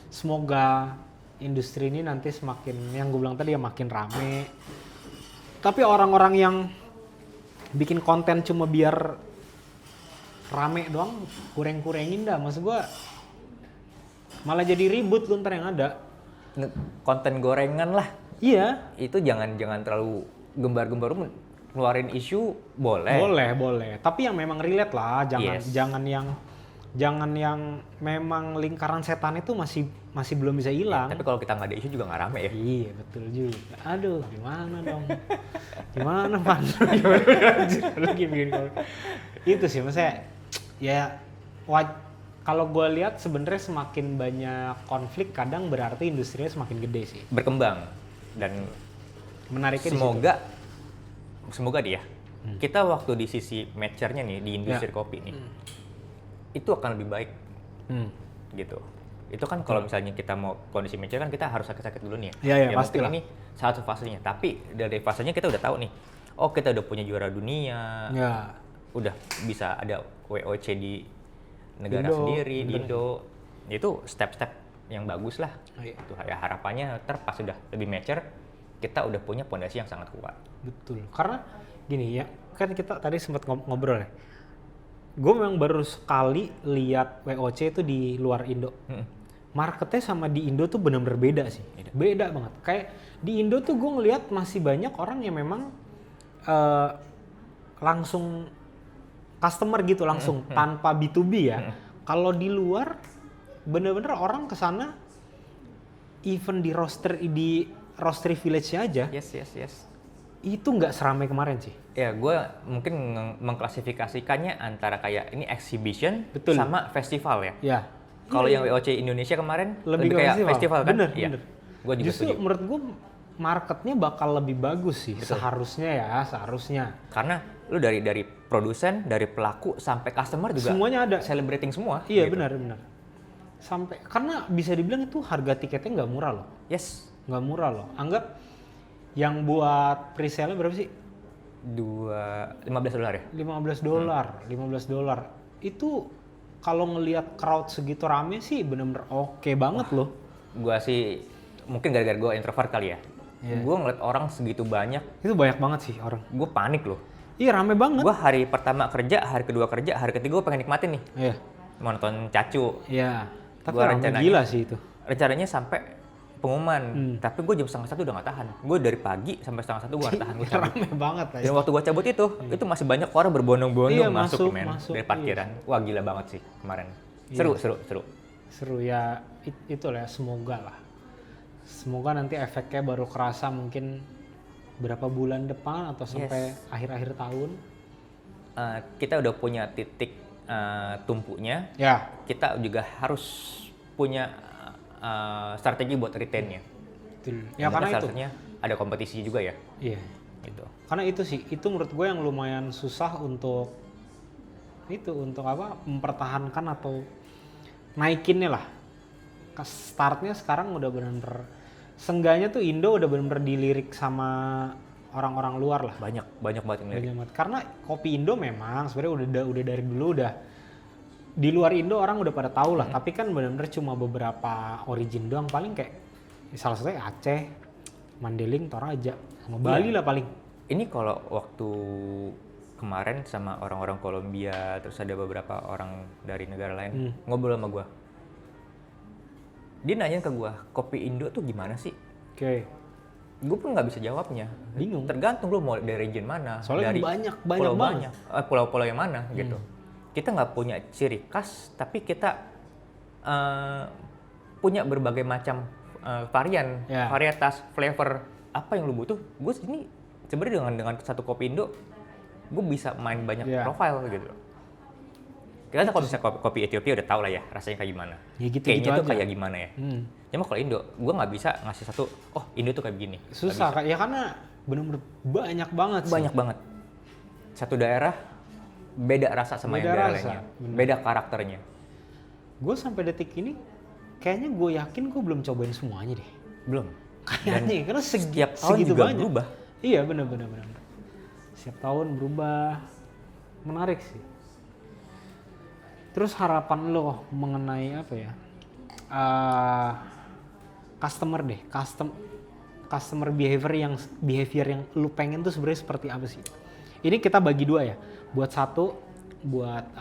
Semoga industri ini nanti semakin, yang gue bilang tadi ya, makin rame. Tapi orang-orang yang bikin konten cuma biar rame doang, kurang-kurangin dah. Maksud gue malah jadi ribut lu ntar yang ada. Konten gorengan lah. Iya. Itu jangan terlalu gembar-gembar, ngeluarin isu boleh. Boleh. Tapi yang memang relate lah, jangan yang memang lingkaran setan itu masih belum bisa hilang. Tapi kalau kita nggak ada isu juga nggak rame ya. Iya, betul juga. Aduh, gimana dong? Gimana, Pan? Itu sih maksudnya ya kalau gue lihat sebenarnya semakin banyak konflik kadang berarti industrinya semakin gede sih. Berkembang dan menariknya semoga dia. Kita waktu di sisi matchernya nih di industri kopi nih. Itu akan lebih baik. Gitu. Itu kan kalau misalnya kita mau kondisi matcher kan kita harus sakit-sakit dulu nih ya. Iya, pasti lah. Ini satu fasenya. Tapi dari fasenya kita udah tahu nih. Oh, kita udah punya juara dunia. Ya. Udah bisa ada WOC di negara sendiri, di Indo. Itu step-step yang bagus lah. Itu ya harapannya pas sudah lebih mature, kita udah punya pondasi yang sangat kuat. Betul. Karena gini ya, kan kita tadi sempat ngobrol ya. Gue memang baru sekali lihat WOC itu di luar Indo. Marketnya sama di Indo tuh benar-benar beda sih. Beda banget. Kayak di Indo tuh gue ngelihat masih banyak orang yang memang langsung customer gitu langsung tanpa B2B ya. Kalau di luar bener-bener orang kesana even di roastery village-nya aja. Yes. Itu nggak seramai kemarin sih. Ya, gue mungkin mengklasifikasikannya antara kayak ini exhibition sama festival ya. Ya. Kalau yang WOC Indonesia kemarin lebih kayak festival kan? Bener. Gua juga justru setuju. Menurut gue marketnya bakal lebih bagus sih. Betul. Seharusnya. Karena lu dari produsen, dari pelaku sampai customer juga semuanya ada. Celebrating semua. Iya, gitu. benar. Sampai karena bisa dibilang itu harga tiketnya nggak murah loh. Yes. Nggak murah loh. Anggap yang buat pre-sale berapa sih? $15 ya? $15. Itu kalau ngelihat crowd segitu rame sih bener-bener oke banget loh. Gua sih mungkin gara-gara gue introvert kali ya. Gue ngeliat orang segitu banyak. Itu banyak banget sih orang. Gue panik loh. Iya, rame banget. Gue hari pertama kerja, hari kedua kerja, hari ketiga gue pengen nikmatin nih. Iya. Mau nonton Cacu. Iya. Tapi gua rencananya gila sih itu. Rencananya sampai pengumuman, tapi gue jam 1:30 udah gak tahan. Gue dari pagi sampai 1:30 gue gak tahan. Gue rame banget. Dan waktu gue cabut itu masih banyak orang berbondong-bondong masuk dari parkiran. Iya. Wah, gila banget sih kemarin. Seru ya, itulah ya, semoga nanti efeknya baru kerasa mungkin berapa bulan depan atau sampai akhir-akhir tahun. Kita udah punya titik tumpunya. Ya. Kita juga harus punya strategi buat retain-nya. Ya, karena itu ada kompetisi juga ya. Iya. Gitu. Karena itu menurut gue yang lumayan susah untuk mempertahankan atau naikinnya lah. Startnya sekarang udah bener-bener, seenggaknya tuh Indo udah bener-bener dilirik sama orang-orang luar lah. Banyak banget yang lirik. Karena kopi Indo memang sebenarnya udah dari dulu udah di luar Indo orang udah pada tahu lah, tapi kan benar-benar cuma beberapa origin doang, paling kayak salah satunya Aceh, Mandailing, Toraja, sama Bali lah paling. Ini kalau waktu kemarin sama orang-orang Kolombia, terus ada beberapa orang dari negara lain ngobrol sama gue. Dia nanyain ke gue, kopi Indo tuh gimana sih? Oke. Gue pun nggak bisa jawabnya. Bingung. Tergantung lu mau dari region mana. Soalnya dari banyak banget. Pulau-pulau yang mana gitu. Kita nggak punya ciri khas, tapi kita punya berbagai macam varian, varietas, flavor. Apa yang lu butuh? Gue ini sebenarnya dengan satu kopi Indo, gue bisa main banyak profile gitu. Kita kalau misalnya kopi Ethiopia udah tau lah ya rasanya kayak gimana. Ya gitu, kayaknya gitu tuh aja. kayak gimana ya. Cuma kalau Indo, gue nggak bisa ngasih satu, oh Indo tuh kayak begini. Susah, ya karena bener-bener banyak banget sih. Banyak banget. Satu daerah beda rasa sama yang daerah lainnya. Beda karakternya. Gue sampai detik ini, kayaknya gue yakin gue belum cobain semuanya deh. Belum. Kayaknya, karena setiap tahun juga banyak. Berubah. Iya, benar. Setiap tahun berubah. Menarik sih. Terus harapan lo mengenai apa ya? customer deh, customer behavior yang lu pengen tuh sebenarnya seperti apa sih? Ini kita bagi dua ya. Buat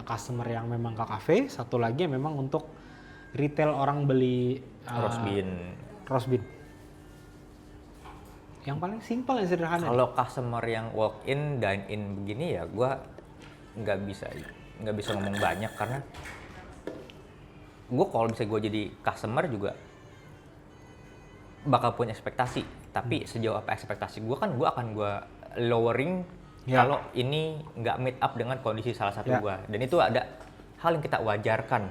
customer yang memang ke kafe, satu lagi yang memang untuk retail orang beli roast bean. Yang paling simpel yang sederhana. Kalau customer yang walk in, dine in begini ya, gue nggak bisa ngomong banyak karena gue kalau bisa gue jadi customer juga bakal punya ekspektasi. Tapi sejauh apa ekspektasi gue kan gue akan lowering kalau ini nggak meet up dengan kondisi salah satu gue. Dan itu ada hal yang kita wajarkan.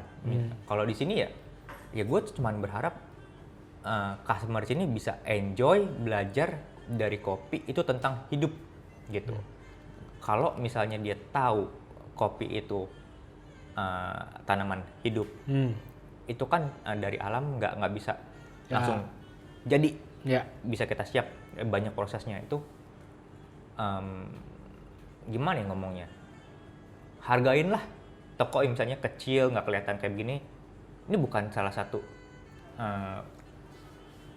Kalau di sini ya gue cuma berharap customer di sini bisa enjoy belajar dari kopi itu tentang hidup gitu. Kalau misalnya dia tahu kopi itu tanaman hidup, itu kan dari alam nggak bisa langsung jadi. Bisa kita siap, banyak prosesnya itu. Gimana ya ngomongnya? Hargain lah toko yang misalnya kecil nggak kelihatan kayak begini. Ini bukan salah satu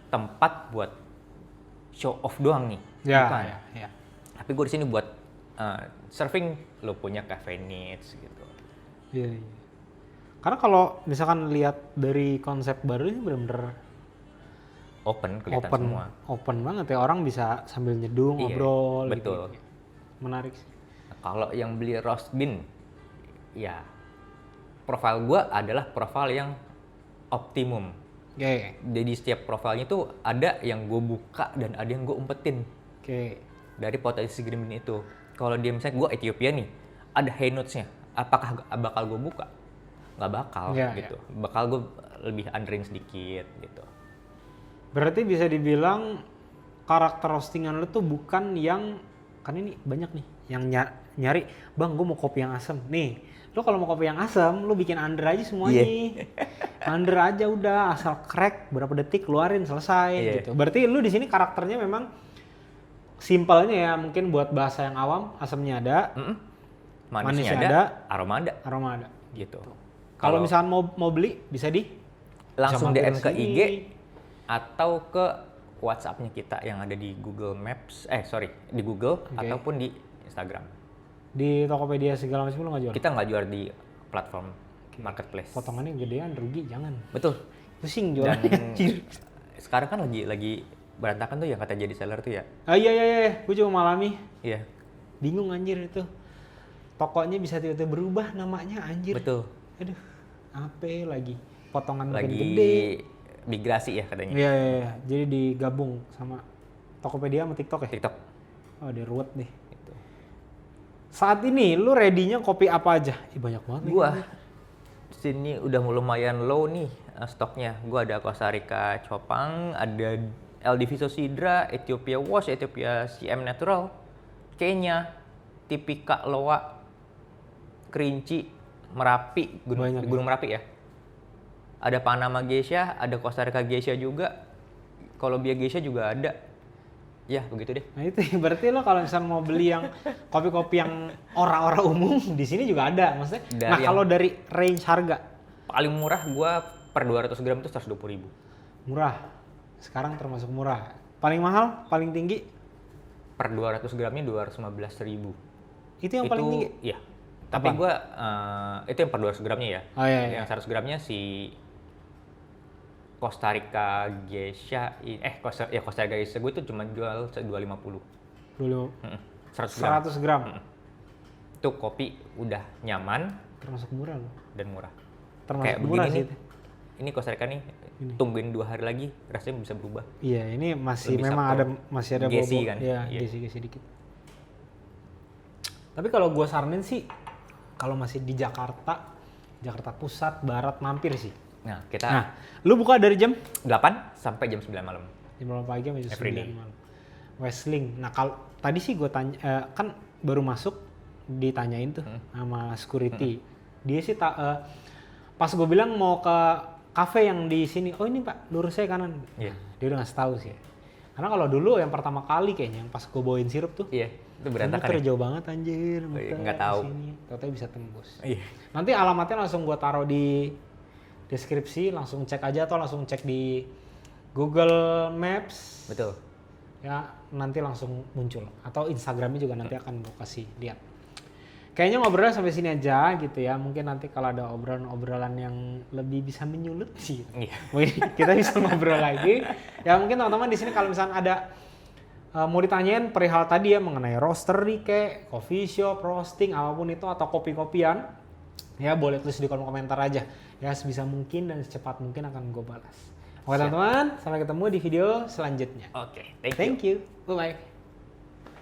tempat buat show off doang nih, bukan. Tapi gue di sini buat serving, lo punya cafe needs gitu. Iya. Karena kalau misalkan lihat dari konsep baru ini benar-benar kelihatan semua. Open banget ya, orang bisa sambil nyeduh, ngobrol. Betul. Gitu. Menarik sih. Kalau yang beli roast bean, ya profil gue adalah profil yang optimum. Jadi setiap profilnya itu ada yang gue buka dan ada yang gue umpetin. Dari potensi green bean itu. Kalau dia misalnya gue Ethiopia nih, ada high notes-nya. Apakah bakal gue buka? Nggak bakal gitu. Bakal gue lebih undering sedikit gitu. Berarti bisa dibilang karakter roastingan lu tuh bukan yang, kan ini banyak nih yang nyari, bang gue mau kopi yang asam. Nih, lu kalau mau kopi yang asam, lu bikin under aja semuanya. Under aja udah, asal crack berapa detik keluarin selesai gitu. Berarti lu di sini karakternya memang simpelnya ya, mungkin buat bahasa yang awam, asamnya ada, manisnya ada, aroma ada gitu. Kalau misalkan mau beli bisa langsung DM ke IG atau ke WhatsApp-nya kita yang ada di Google Maps, di Google ataupun di Instagram. Di Tokopedia segala macam lu nggak jual? Kita nggak jual di platform marketplace. Potongannya gedean, rugi jangan. Betul. Pusing jualannya. Sekarang kan lagi berantakan tuh yang kata jadi seller tuh ya. Iya. Gue cuma malami. Iya. Bingung anjir itu. Tokonya bisa tiba-tiba berubah namanya anjir. Betul. Aduh, apa lagi? Potongan lagi makin gede. Migrasi ya katanya. Iya. Jadi digabung sama Tokopedia sama TikTok ya? TikTok. Oh, dia ruwet deh. Gitu. Saat ini lu ready-nya kopi apa aja? Banyak banget nih. Gua sini udah lumayan low nih stoknya. Gua ada Costa Rica Chopang, ada El Diviso Sidra, Ethiopia Wash, Ethiopia CM Natural, Kenya, Tipika Loa, Kerinci, Merapi, Gunung Merapi ya. Ada Panama Geisha, ada Costa Rica Geisha juga. Colombia Geisha juga ada. Ya, begitu deh. Nah itu berarti lo kalau misalnya mau beli yang kopi-kopi yang orang-orang umum di sini juga ada maksudnya. Kalau dari range harga paling murah gua per 200 gram itu 120.000. Murah. Sekarang termasuk murah. Paling mahal, paling tinggi per 200 gramnya 215.000. Itu yang paling tinggi? Iya. Tapi gua itu yang per 200 gramnya ya. Oh iya. Yang 100 gramnya si Costa Rica Geisha, Costa Rica Geisha gue itu cuma jual 250. 100 gram. Itu kopi udah nyaman. Termasuk murah loh. Dan murah. Termasuk kayak murah begini sih. Ini Costa Rica nih, tungguin 2 hari lagi rasanya bisa berubah. Iya, ini masih masih ada gesi bobo. kan? Iya, gesi dikit. Tapi kalau gue saranin sih, kalau masih di Jakarta Pusat, Barat mampir sih. Nah, lu buka dari jam 8 sampai jam 9 malam. Jam 8 pagi sampai jam 9 malam. Westling. Nah, kalau tadi sih gue tanya, kan baru masuk ditanyain tuh sama security. Dia sih pas gue bilang mau ke kafe yang di sini, oh ini Pak, lurus saya kanan. Iya. Dia udah ngasih tahu sih. Karena kalau dulu yang pertama kali kayaknya yang pas gue bawain sirup tuh. Iya, itu berantakan. Muter jauh banget anjir. Nggak tahu. Tahu-tahu bisa tembus. Iya. Nanti alamatnya langsung gue taruh di deskripsi, langsung cek aja atau langsung cek di Google Maps. Betul. Ya nanti langsung muncul. Atau Instagramnya juga nanti akan gue kasih lihat. Kayaknya ngobrolnya sampai sini aja gitu ya. Mungkin nanti kalau ada obrolan-obrolan yang lebih bisa menyulut sih, kita bisa ngobrol lagi. Ya mungkin teman-teman di sini kalau misalnya ada mau ditanyain perihal tadi ya mengenai roastery kayak coffee shop, roasting, apapun itu atau kopi-kopian, ya boleh tulis di kolom komentar aja. Ya sebisa mungkin dan secepat mungkin akan gue balas. Oke teman-teman, sampai ketemu di video selanjutnya. Oke, thank you. Bye-bye.